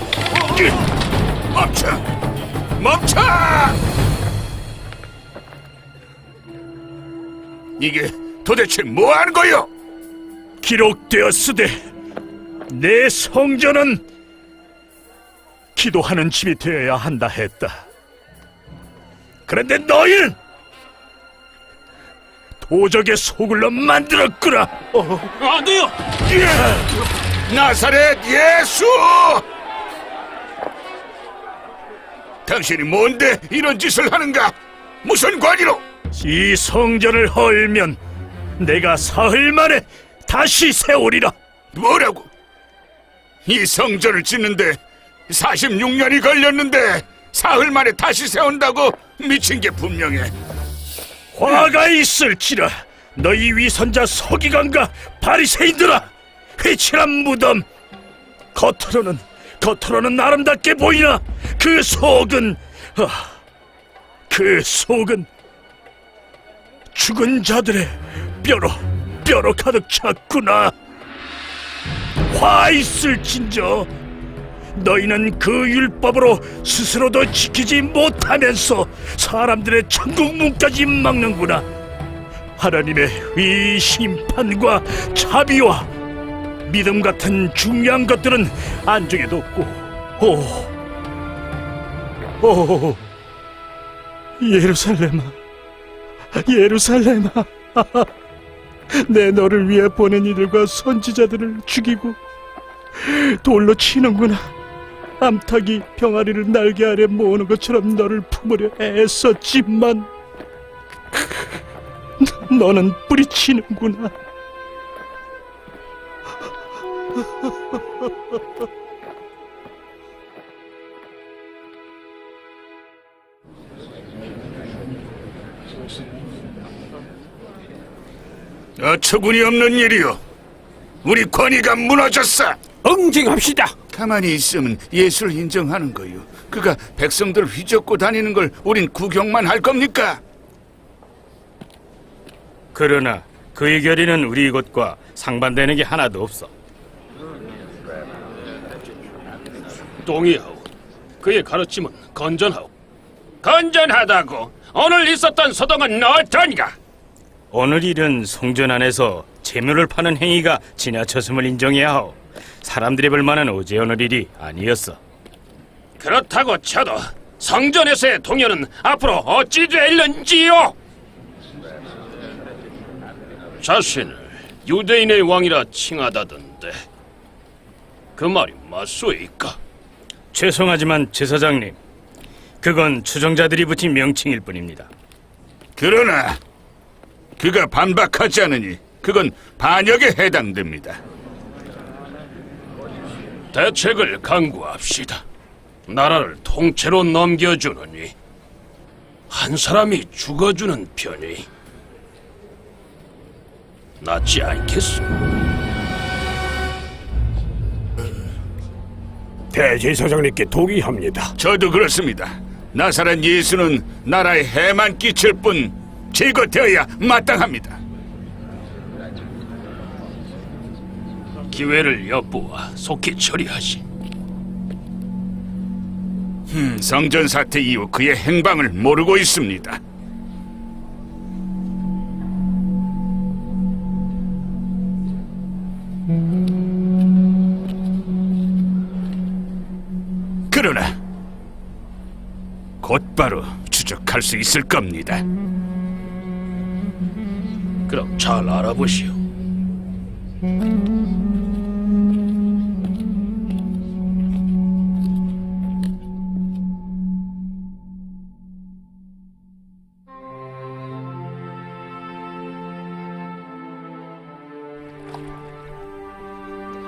멈춰! 이게 도대체 뭐 하는 거요? 기록되었으되 내 성전은 기도하는 집이 되어야 한다 했다. 그런데 너희는 도적의 소굴로 만들었구나. 안 돼요. 나사렛 예수! 당신이 뭔데 이런 짓을 하는가? 무슨 권위로? 이 성전을 헐면 내가 사흘 만에 다시 세우리라. 뭐라고? 이 성전을 짓는데 46년이 걸렸는데 사흘 만에 다시 세운다고? 미친 게 분명해. 화가 있을지라. 너희 위선자 서기관과 바리새인들아, 회칠한 무덤. 겉으로는 아름답게 보이나 그 속은 죽은 자들의 뼈로 가득 찼구나. 화 있을진저 너희는 그 율법으로 스스로도 지키지 못하면서 사람들의 천국 문까지 막는구나. 하나님의 이 심판과 자비와 믿음 같은 중요한 것들은 안중에 뒀고, 오 예루살렘아, 내 너를 위해 보낸 이들과 선지자들을 죽이고 돌로 치는구나. 암탉이 병아리를 날개 아래 모으는 것처럼 너를 품으려 애썼지만 너는 뿌리치는구나. 어처구니 없는 일이요. 우리 권위가 무너졌어. 응징합시다. 가만히 있으면 예수를 인정하는 거요. 그가 백성들 휘젓고 다니는 걸 우린 구경만 할 겁니까? 그러나 그의 결의는 우리 이것과 상반되는 게 하나도 없어. 동의하오. 그의 가르침은 건전하오. 건전하다고. 오늘 있었던 소동은 어떤가? 오늘 일은 성전 안에서 재물을 파는 행위가 지나쳤음을 인정해야 하오. 사람들이 볼 만한 어제 오늘 일이 아니었어. 그렇다고 쳐도 성전에서의 동요는 앞으로 어찌 될는지요? 자신을 유대인의 왕이라 칭하다던데 그 말이 맞소이까? 죄송하지만 제사장님, 그건 추종자들이 붙인 명칭일 뿐입니다. 그러나 그가 반박하지 않으니 그건 반역에 해당됩니다. 대책을 강구합시다. 나라를 통째로 넘겨주느니 한 사람이 죽어주는 편이 낫지 않겠소? 대제사장님께 동의합니다. 저도 그렇습니다. 나사렛 예수는 나라에 해만 끼칠 뿐 제거되어야 마땅합니다. 기회를 엿보아 속히 처리하시. 성전 사태 이후 그의 행방을 모르고 있습니다. 그러나 곧바로 추적할 수 있을 겁니다. 그럼 잘 알아보시오.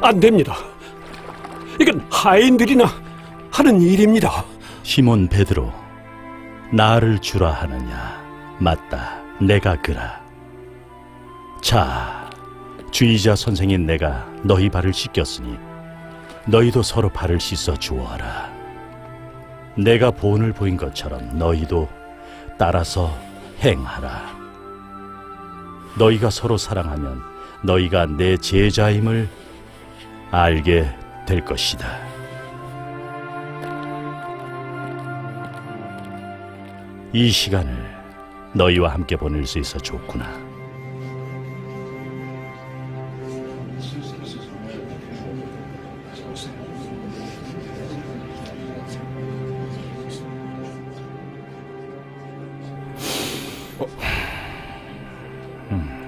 안 됩니다. 이건 하인들이나 하는 일입니다. 시몬 베드로, 나를 주라 하느냐? 맞다, 내가 그라. 자, 주의자 선생인 내가 너희 발을 씻겼으니 너희도 서로 발을 씻어 주어하라. 내가 본을 보인 것처럼 너희도 따라서 행하라. 너희가 서로 사랑하면 너희가 내 제자임을 알게 될 것이다. 이 시간을 너희와 함께 보낼 수 있어 좋구나.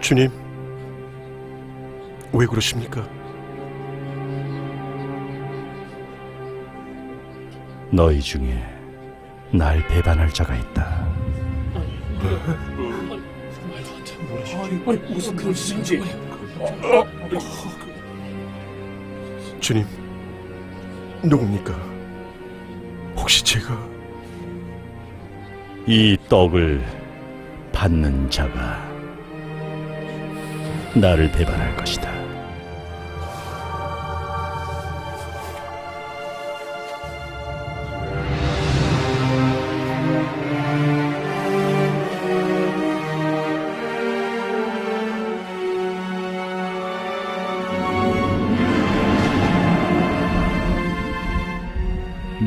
주님, 왜 그러십니까? 너희 중에 날 배반할 자가 있다. 무슨 그런 짓인지. 주님, 누굽니까? 혹시 제가 이 떡을 받는 자가 나를 배반할 것이다.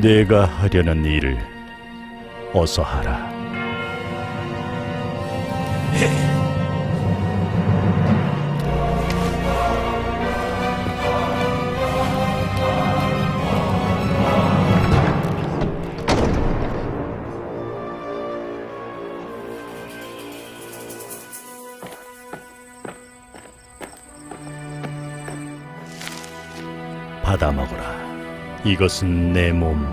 내가 하려는 일을 어서 하라. 받아 먹어라. 이것은 내 몸,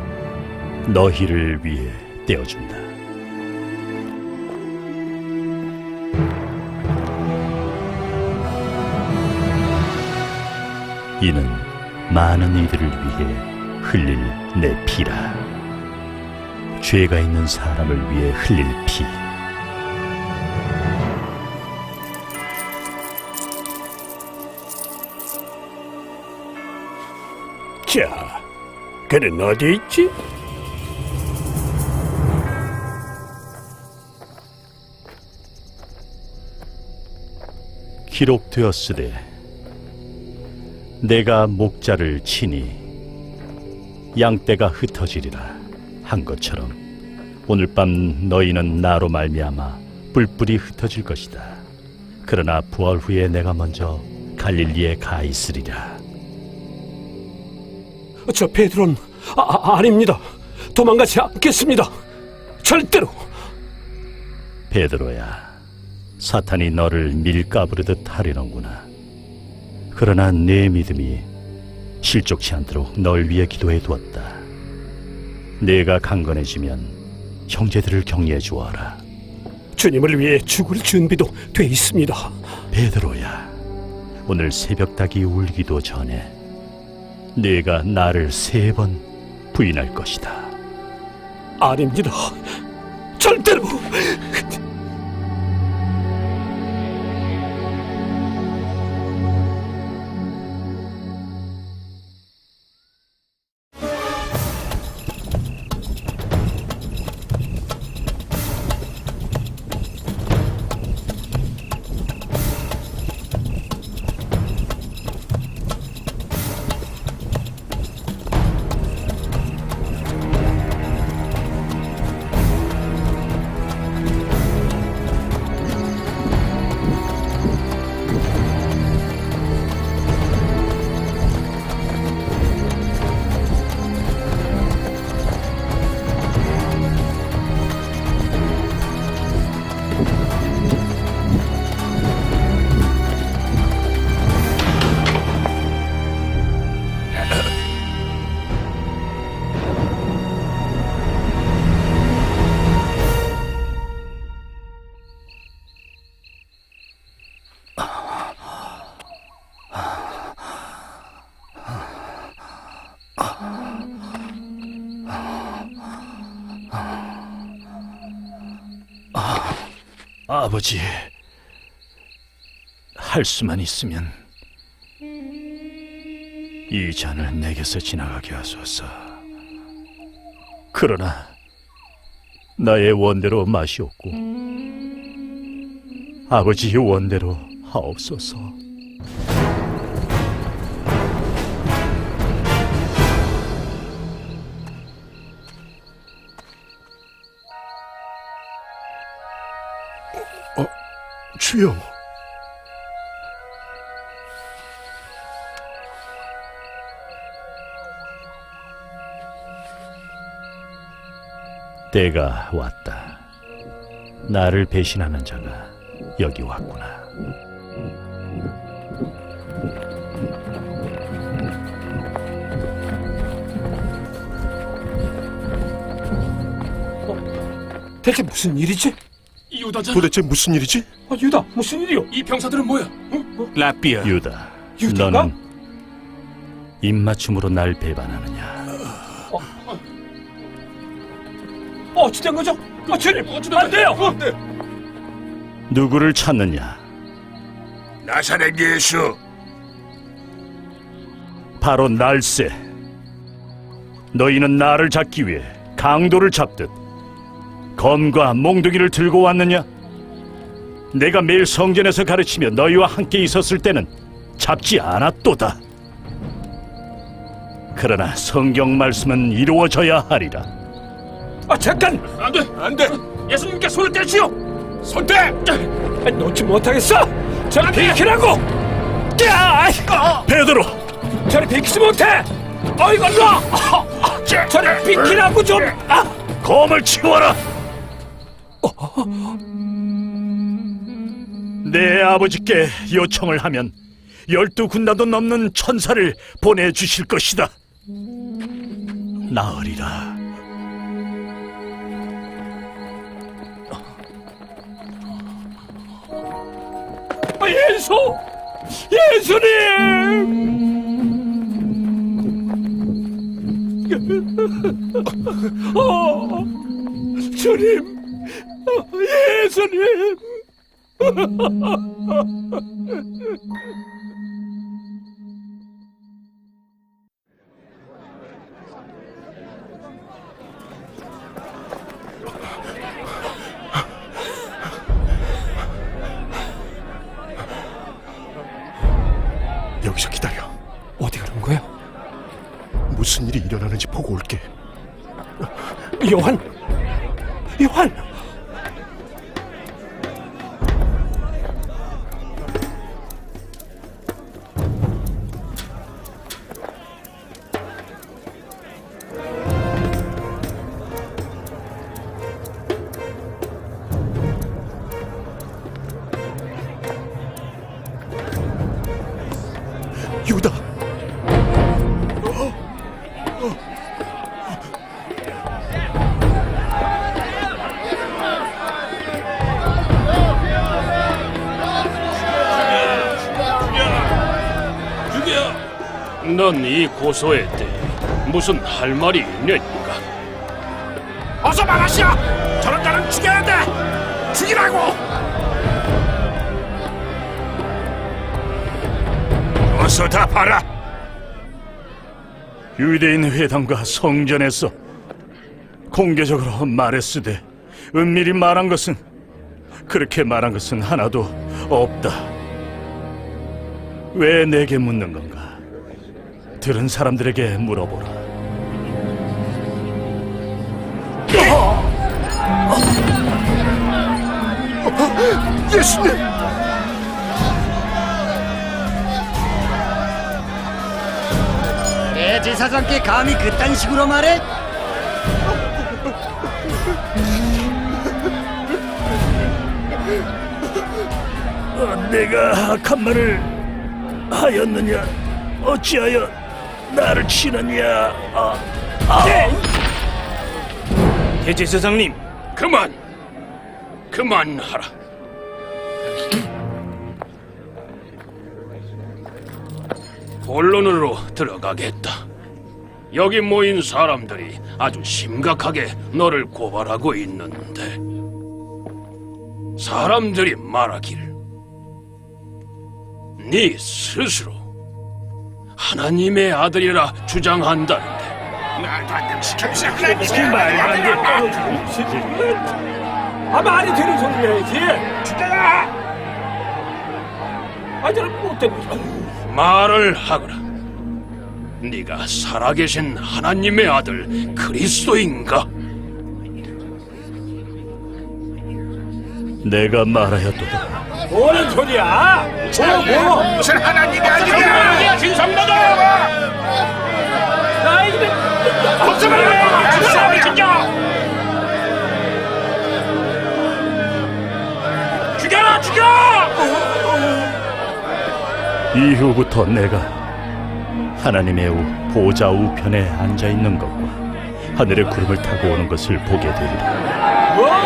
너희를 위해 떼어준다. 이는 많은 이들을 위해 흘릴 내 피라. 죄가 있는 사람을 위해 흘릴 피. 자, 그는 어디 있지? 기록되었으되 내가 목자를 치니 양떼가 흩어지리라 한 것처럼 오늘 밤 너희는 나로 말미암아 뿔뿔이 흩어질 것이다. 그러나 부활 후에 내가 먼저 갈릴리에 가 있으리라. 저 베드로는 아닙니다. 도망가지 않겠습니다. 절대로. 베드로야, 사탄이 너를 밀가부르듯 하려는구나. 그러나 내 믿음이 실족치 않도록 널 위해 기도해 두었다. 내가 강건해지면 형제들을 격려해 주어라. 주님을 위해 죽을 준비도 돼 있습니다. 베드로야, 오늘 새벽닭이 울기도 전에 네가 나를 3번 부인할 것이다. 아닙니다. 절대로. 아버지, 할 수만 있으면 이 잔을 내게서 지나가게 하소서. 그러나 나의 원대로 마시옵고 아버지의 원대로 하옵소서. 주여, 때가 왔다. 나를 배신하는 자가 여기 왔구나. 대체 무슨 일이지? 유다잖아. 도대체 무슨 일이지? 유다, 무슨 일이요? 이 병사들은 뭐야? 라삐아. 유다, 유다가? 너는 입맞춤으로 날 배반하느냐? 어찌된 거죠? 주님, 안 돼요! 누구를 찾느냐? 나사렛 예수. 바로 날세. 너희는 나를 잡기 위해 강도를 잡듯 검과 몽둥이를 들고 왔느냐? 내가 매일 성전에서 가르치며 너희와 함께 있었을 때는 잡지 않았도다. 그러나 성경 말씀은 이루어져야 하리라. 잠깐! 안 돼. 예수님께 손을 떼시오. 손 떼. 놓지 못하겠어! 저리 비키라고! 베드로! 저리 비키지 못해! 이거 놔! 저리 비키라고 좀! 검을 치워라! 내 아버지께 요청을 하면 12군단도 넘는 천사를 보내주실 것이다. 나으리라. 예수님! 주님, 예수님. 여기서 기다려. 어디 가는 거야? 무슨 일이 일어나는지 보고 올게. 요한! 요한! 유다. 넌 이 고소에 대해 무슨 할 말이 있느니까? 어서 말하시오! 저런 자는 죽여야 돼! 죽이라고! 어서 답하라. 유대인 회당과 성전에서 공개적으로 말했으되 은밀히 말한 것은 그렇게 말한 것은 하나도 없다. 왜 내게 묻는 건가? 들은 사람들에게 물어보라. 예수님. 대제사장께 감히 그딴 식으로 말해? 내가 악한 말을 하였느냐? 어찌하여 나를 치느냐? 대제사장님, 그만하라. 본론으로 들어가겠다. 여기 모인 사람들이 아주 심각하게 너를 고발하고 있는데 사람들이 말하기를 네 스스로 하나님의 아들이라 주장한다는데 말이 되는 소리를 해야지. 죽여라! 저는 못된 거죠. 말을 하거라. 네가 살아계신 하나님의 아들 그리스도인가? 내가 말하였도다. 뭐는 소리야? 뭐? 무슨 하나님이 아니냐? 진상받아! 나 이거 어서 말해! 죽여! 이후부터 내가 하나님의 보좌 우편에 앉아 있는 것과 하늘의 구름을 타고 오는 것을 보게 되리라.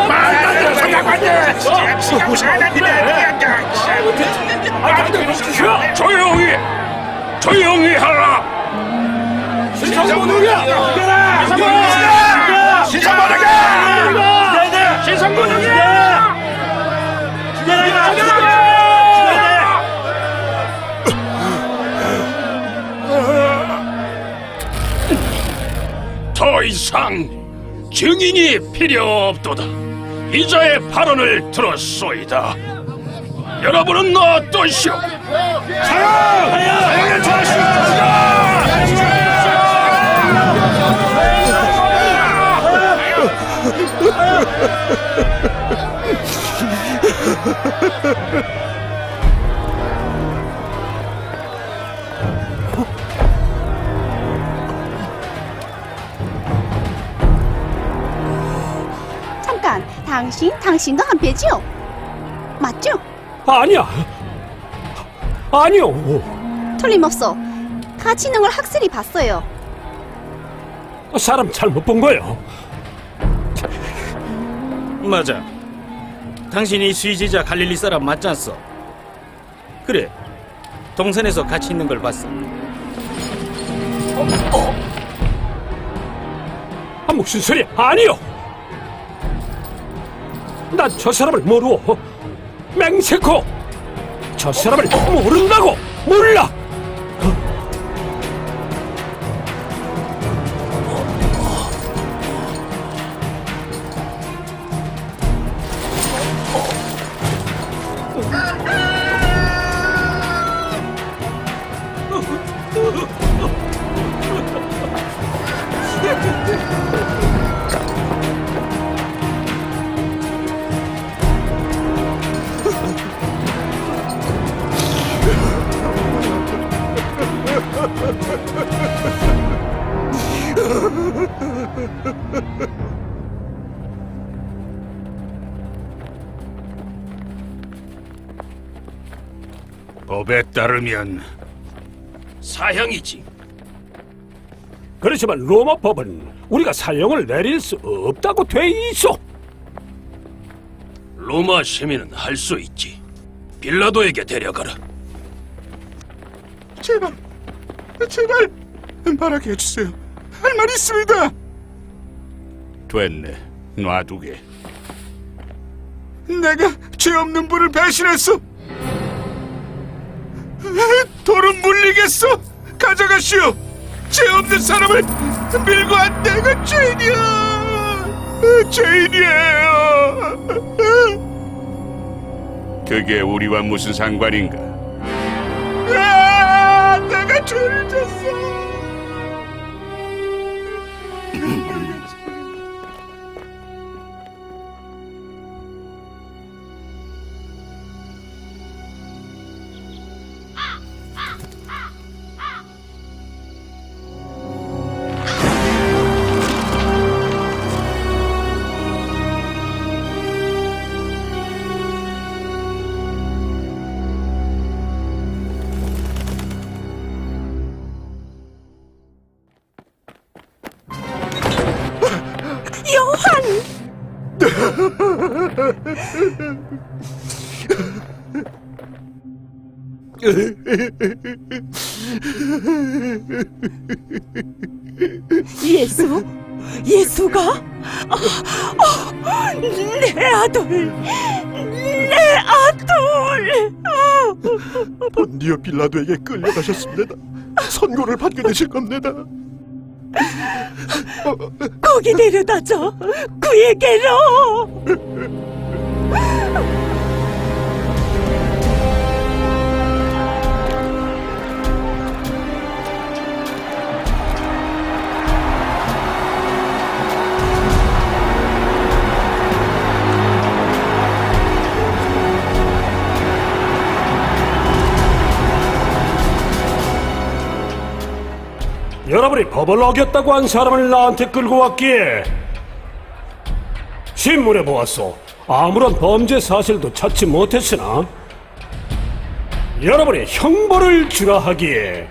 말도 생각한데 지금 무슨 하나님이 아니냐? 조용히 하라! 신성모독이야! 신성모독이야! 더 이상 증인이 필요 없도다. 이자의 발언을 들었소이다. 여러분은 어떠시오? 사형을 잠깐, 당신도 한패지요? 맞죠? 아니야. 아니요. 틀림없어. 같이 있는 걸 확실히 봤어요. 사람 잘못 본 거예요. 맞아. 당신이 수의제자 갈릴리 사람 맞지 않소? 그래, 동산에서 같이 있는 걸 봤어. 무슨 소리? 아니요. 난 저 사람을 모르오. 맹세코. 저 사람을 모른다고. 몰라. 법에 따르면 사형이지. 그렇지만 로마 법은 우리가 사형을 내릴 수 없다고 돼 있어. 로마 시민은 할 수 있지. 빌라도에게 데려가라. 제발 말하게 해주세요. 할 말 있습니다. 됐네. 놔두게. 내가 죄 없는 분을 배신했어. 돌은 물리겠어. 가져가시오. 죄 없는 사람을 밀고 안 내가 죄인이에요. 그게 우리와 무슨 상관인가? 내가 죄를 졌어. 요한! 예수? 예수가? 내 아들! 내 아들! 본디오 빌라도에게 끌려가셨습니다. 선고를 받게 되실 겁니다. 거기 데려다줘! 그에게로! 여러분이 법을 어겼다고 한 사람을 나한테 끌고 왔기에 신문에 보았소. 아무런 범죄 사실도 찾지 못했으나 여러분이 형벌을 주라 하기에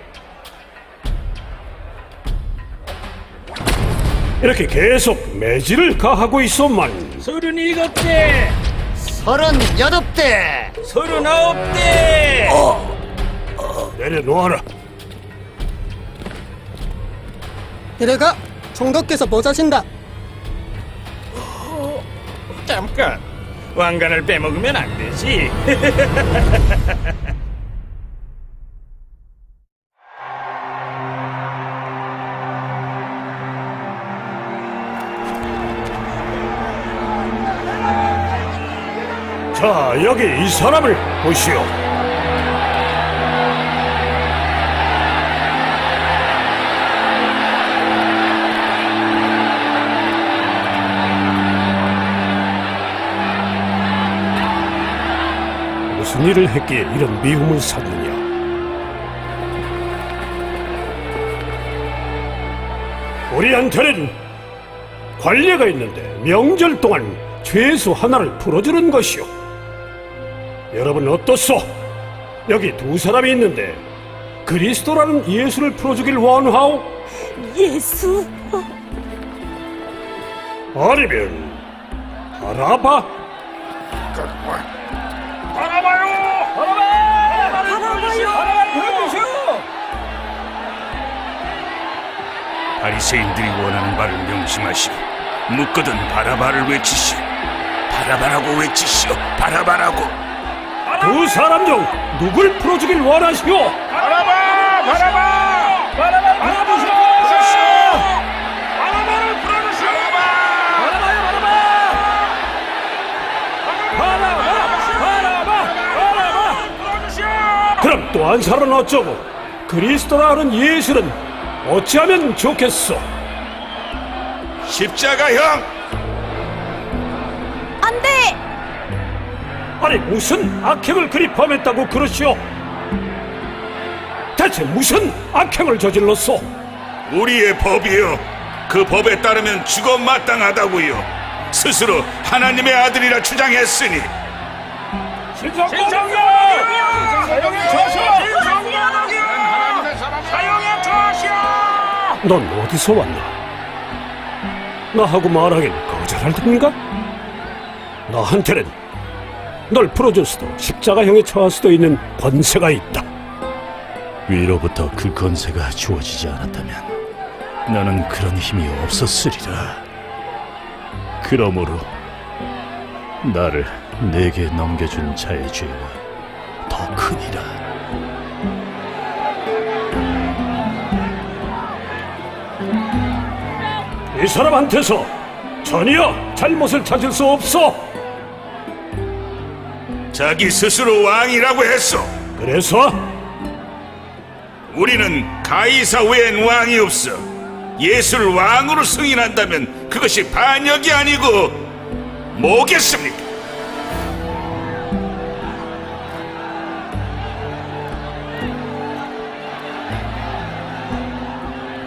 이렇게 계속 매질을 가하고 있소만. 37대 38대 39대! 내려놓아라. 데려가. 총독께서 보자신다. 잠깐, 왕관을 빼먹으면 안 되지. 자, 여기 이 사람을 보시오. 무슨 일을 했기에 이런 미움을 샀느냐? 우리한테는 관례가 있는데 명절 동안 죄수 하나를 풀어주는 것이오. 여러분 어떻소? 여기 두 사람이 있는데 그리스도라는 예수를 풀어주길 원하오? 예수? 아니면 바라바? 바리새인들이 원하는 바를 명심하시오. 묻거든 바라바를 외치시오. 바라바라고 외치시오. 바라바라고. 두 사람 중 누굴 풀어주길 원하시오? 바라바! 바라바! 바라바! 풀어주시오! 바라바를 풀어주시오! 그럼 또 한 사람은 어쩌고? 그리스도라 하는 예수는 어찌하면 좋겠소? 십자가형. 안 돼! 아니 무슨 악행을 그리 범했다고 그러시오? 대체 무슨 악행을 저질렀소? 우리의 법이요. 그 법에 따르면 죽어 마땅하다고요. 스스로 하나님의 아들이라 주장했으니. 사형에 처하시오! 사형에 처하시오! 넌 어디서 왔나? 나하고 말하긴 거절할 텐가? 나한테는 널 풀어줄 수도 십자가형에 처할 수도 있는 권세가 있다. 위로부터 그 권세가 주어지지 않았다면 나는 그런 힘이 없었으리라. 그러므로 나를 내게 넘겨준 자의 죄가 더 크니라. 이 사람한테서 전혀 잘못을 찾을 수 없어. 자기 스스로 왕이라고 했소. 그래서 우리는 가이사 외엔 왕이 없어. 예수를 왕으로 승인한다면 그것이 반역이 아니고 뭐겠습니까?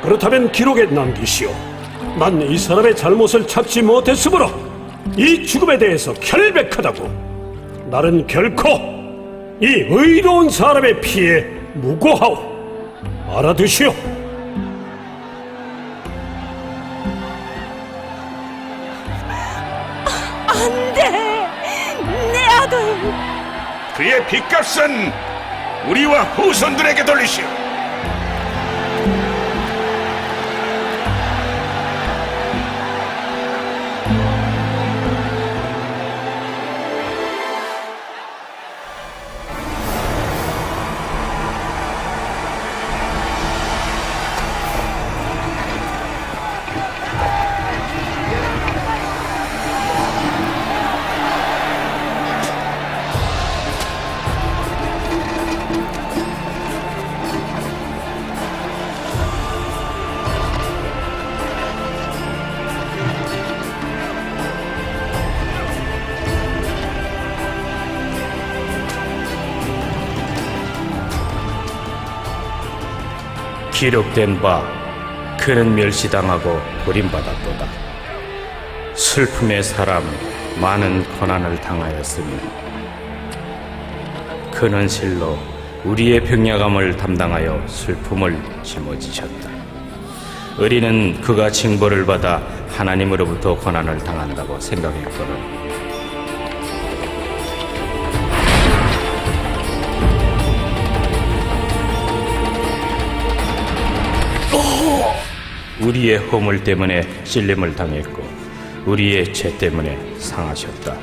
그렇다면 기록에 남기시오. 난 이 사람의 잘못을 찾지 못했으므로 이 죽음에 대해서 결백하다고. 나는 결코 이 의로운 사람의 피에 무고하오. 알아두시오. 안 돼! 내 아들! 그의 빚값은 우리와 후손들에게 돌리시오. 기록된 바 그는 멸시당하고 버림받았도다. 슬픔의 사람 많은 고난을 당하였으니 그는 실로 우리의 병야감을 담당하여 슬픔을 짊어지셨다. 우리는 그가 징벌을 받아 하나님으로부터 고난을 당한다고 생각했거든. 우리의 허물 때문에 찔림을 당했고 우리의 죄 때문에 상하셨다.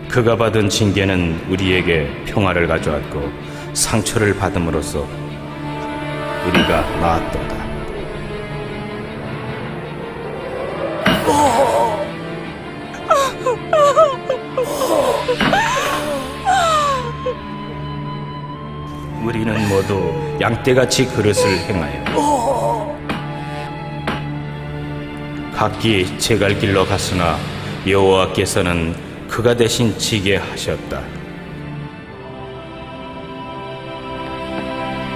그가 받은 징계는 우리에게 평화를 가져왔고 상처를 받음으로써 우리가 나았도다. 우리는 모두 양떼같이 그릇을 행하여 각기 제 갈 길로 갔으나 여호와께서는 그가 대신 지게 하셨다.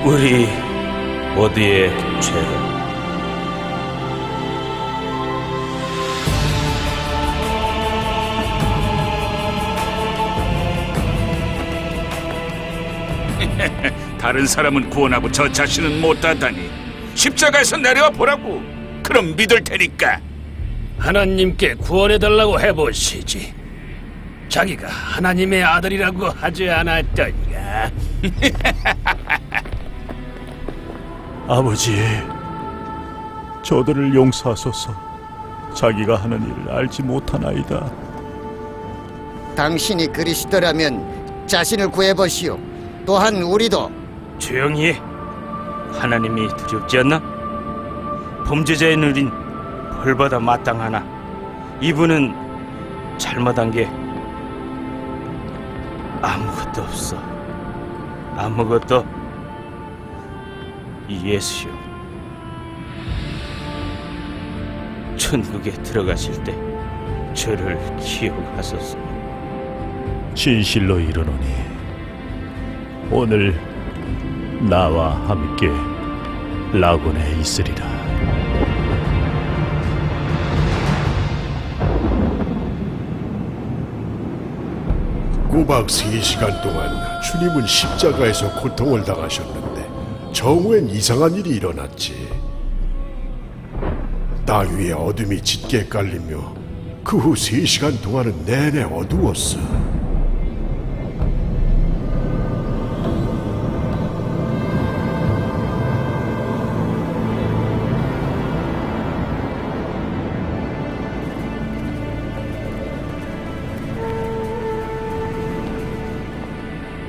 우리 모두의 죄로 다른 사람은 구원하고 저 자신은 못하다니 십자가에서 내려와 보라고. 그럼 믿을 테니까. 하나님께 구원해달라고 해보시지. 자기가 하나님의 아들이라고 하지 않았더냐? 아버지, 저들을 용서하소서. 자기가 하는 일을 알지 못하나이다. 당신이 그리스도라면 자신을 구해보시오. 또한 우리도. 조용히 해. 하나님이 두렵지 않나? 범죄자의 누린 벌받아 마땅하나 이분은 잘못한 게 아무것도 없어. 아무것도. 예수요, 천국에 들어가실 때 저를 기억하소서. 진실로 이르노니 오늘 나와 함께 라곤에 있으리라. 꼬박 3시간 동안 주님은 십자가에서 고통을 당하셨는데 정후엔 이상한 일이 일어났지. 땅 위에 어둠이 짙게 깔리며 그 후 3시간 동안은 내내 어두웠어.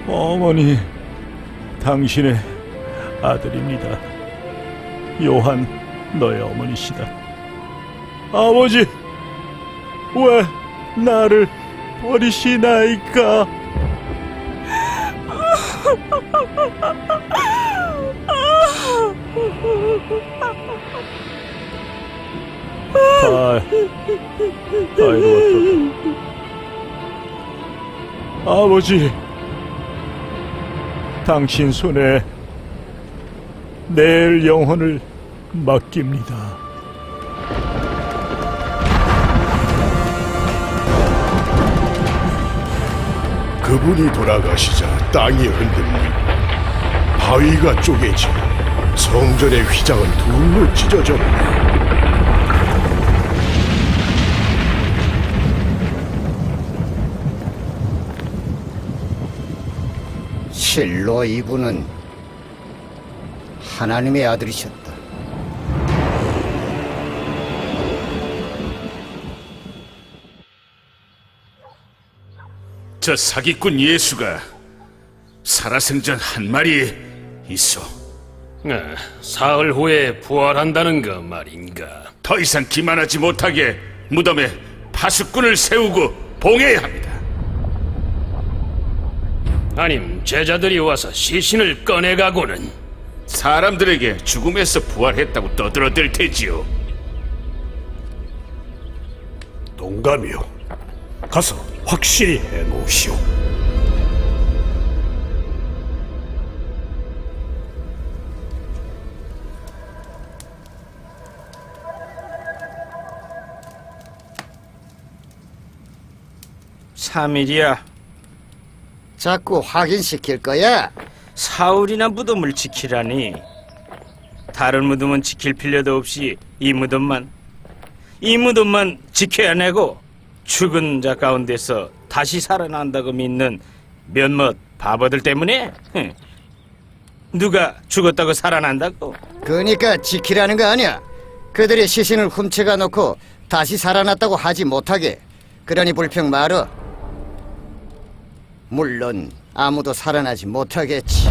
어머니, 당신의 아들입니다. 요한, 너의 어머니시다. 아버지, 왜 나를 버리시나이까? 아이고, 아버지, 당신 손에 내일 영혼을 맡깁니다. 그분이 돌아가시자 땅이 흔들리고 바위가 쪼개지고 성전의 휘장은 둘로 찢어졌네. 실로 이분은 하나님의 아들이셨다. 저 사기꾼 예수가 살아생전 한 마리 있어. 사흘 후에 부활한다는 거 말인가? 더 이상 기만하지 못하게 무덤에 파수꾼을 세우고 봉해야 합니다. 아님 제자들이 와서 시신을 꺼내가고는 사람들에게 죽음에서 부활했다고 떠들어댈 테지요. 동감이요. 가서 확실히 해놓으시오. 삼일이야 자꾸 확인시킬 거야? 사흘이나 무덤을 지키라니. 다른 무덤은 지킬 필요도 없이 이 무덤만 지켜야 내고, 죽은 자 가운데서 다시 살아난다고 믿는 몇몇 바보들 때문에 누가 죽었다고 살아난다고? 그러니까 지키라는 거 아니야. 그들의 시신을 훔쳐가 놓고 다시 살아났다고 하지 못하게. 그러니 불평 말어. 물론 아무도 살아나지 못하겠지.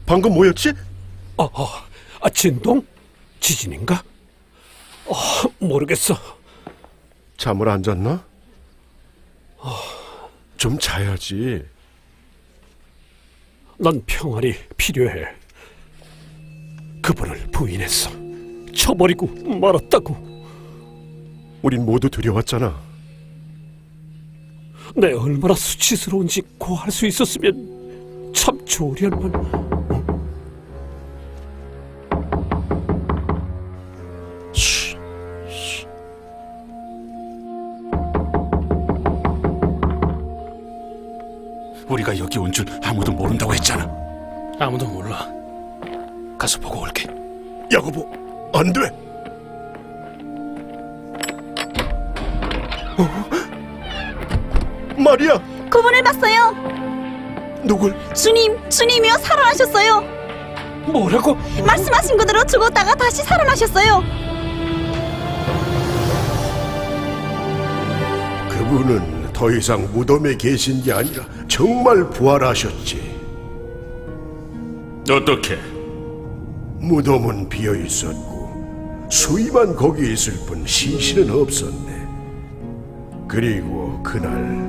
방금 뭐였지? 진동? 지진인가? 모르겠어. 잠을 안 잤나? 좀 자야지. 난 평안이 필요해. 그분을 부인했어. 쳐버리고 말았다고. 우린 모두 두려웠잖아. 내 얼마나 수치스러운지 고할 수 있었으면 참 좋으련만. 우리가 여기 온 줄 아무도 모른다고 했잖아. 아무도 몰라. 가서 보고 올게. 야고보, 안 돼. 마리아, 그분을 봤어요. 누굴? 주님이요 살아나셨어요. 뭐라고? 말씀하신 그대로 죽었다가 다시 살아나셨어요. 그분은 더 이상 무덤에 계신 게 아니라 정말 부활하셨지. 어떻게? 무덤은 비어 있었고 수의만 거기 있을 뿐 시신은 없었네. 그리고 그날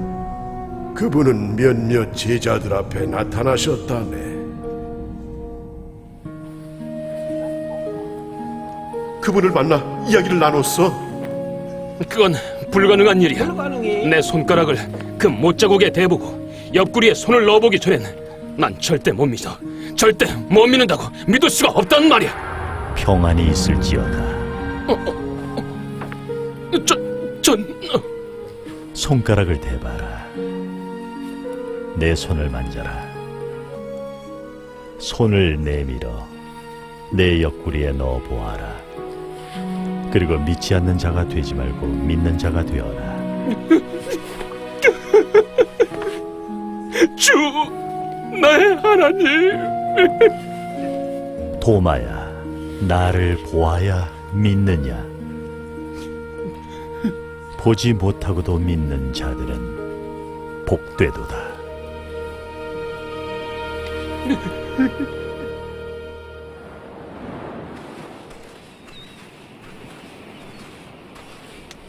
그분은 몇몇 제자들 앞에 나타나셨다네. 그분을 만나 이야기를 나눴어. 그건 불가능한 일이야. 불가능해. 내 손가락을 그 못자국에 대보고 옆구리에 손을 넣어보기 전엔 난 절대 못 믿어. 절대 못 믿는다고. 믿을 수가 없단 말이야. 평안이 있을지어다. 손가락을 대봐라. 내 손을 만져라. 손을 내밀어 내 옆구리에 넣어 보아라. 그리고 믿지 않는 자가 되지 말고 믿는 자가 되어라. 주, 나의 하나님. 도마야, 나를 보아야 믿느냐? 보지 못하고도 믿는 자들은 복되도다.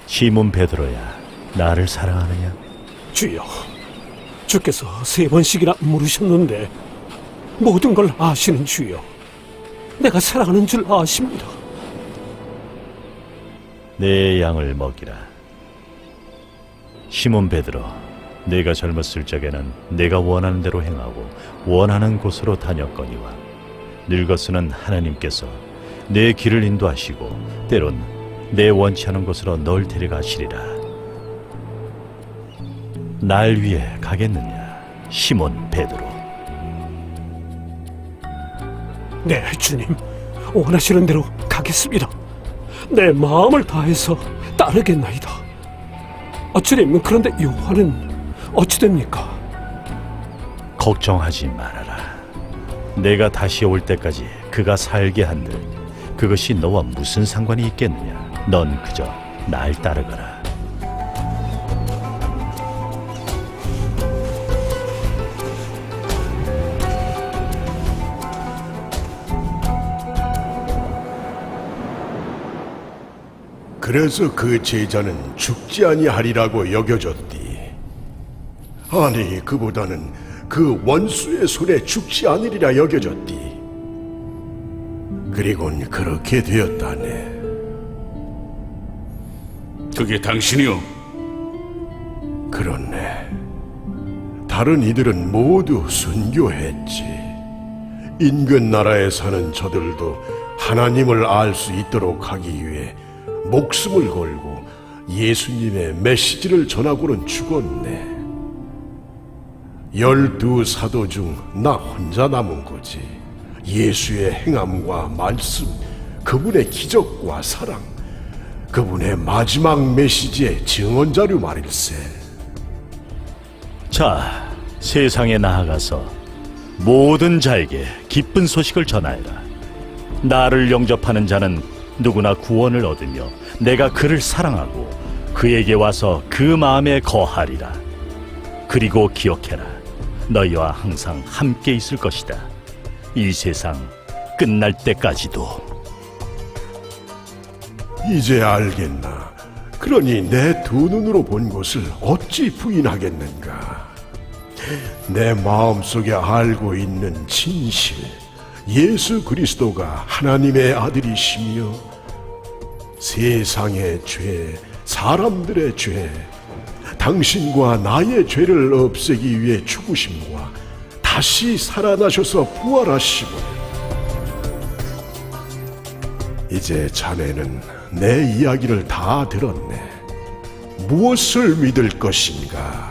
시몬 베드로야, 나를 사랑하느냐? 주여, 주께서 3번씩이나 물으셨는데 모든 걸 아시는 주여, 내가 사랑하는 줄 아십니다. 내 양을 먹이라. 시몬 베드로, 내가 젊었을 적에는 내가 원하는 대로 행하고 원하는 곳으로 다녔거니와 늙어서는 하나님께서 내 길을 인도하시고 때론 내 원치 않은 곳으로 널 데려가시리라. 날 위해 가겠느냐, 시몬 베드로? 네, 주님, 원하시는 대로 가겠습니다. 내 마음을 다해서 따르겠나이다. 주님, 그런데 요한은 어찌 됩니까? 걱정하지 말아라. 내가 다시 올 때까지 그가 살게 한들 그것이 너와 무슨 상관이 있겠느냐? 넌 그저 날 따르거라. 그래서 그 제자는 죽지 아니하리라고 여겨졌디. 아니, 그보다는 그 원수의 손에 죽지 않으리라 여겨졌디. 그리곤 그렇게 되었다네. 그게 당신이요? 그렇네. 다른 이들은 모두 순교했지. 인근 나라에 사는 저들도 하나님을 알 수 있도록 하기 위해 목숨을 걸고 예수님의 메시지를 전하고는 죽었네. 12 사도 중 나 혼자 남은 거지. 예수의 행함과 말씀, 그분의 기적과 사랑, 그분의 마지막 메시지의 증언자료 말일세. 자, 세상에 나아가서 모든 자에게 기쁜 소식을 전하여라. 나를 영접하는 자는 누구나 구원을 얻으며 내가 그를 사랑하고 그에게 와서 그 마음에 거하리라. 그리고 기억해라, 너희와 항상 함께 있을 것이다. 이 세상 끝날 때까지도. 이제 알겠나? 그러니 내 두 눈으로 본 것을 어찌 부인하겠는가? 내 마음속에 알고 있는 진실, 예수 그리스도가 하나님의 아들이시며 세상의 죄, 사람들의 죄, 당신과 나의 죄를 없애기 위해 죽으심과 다시 살아나셔서 부활하심을. 이제 자네는 내 이야기를 다 들었네. 무엇을 믿을 것인가?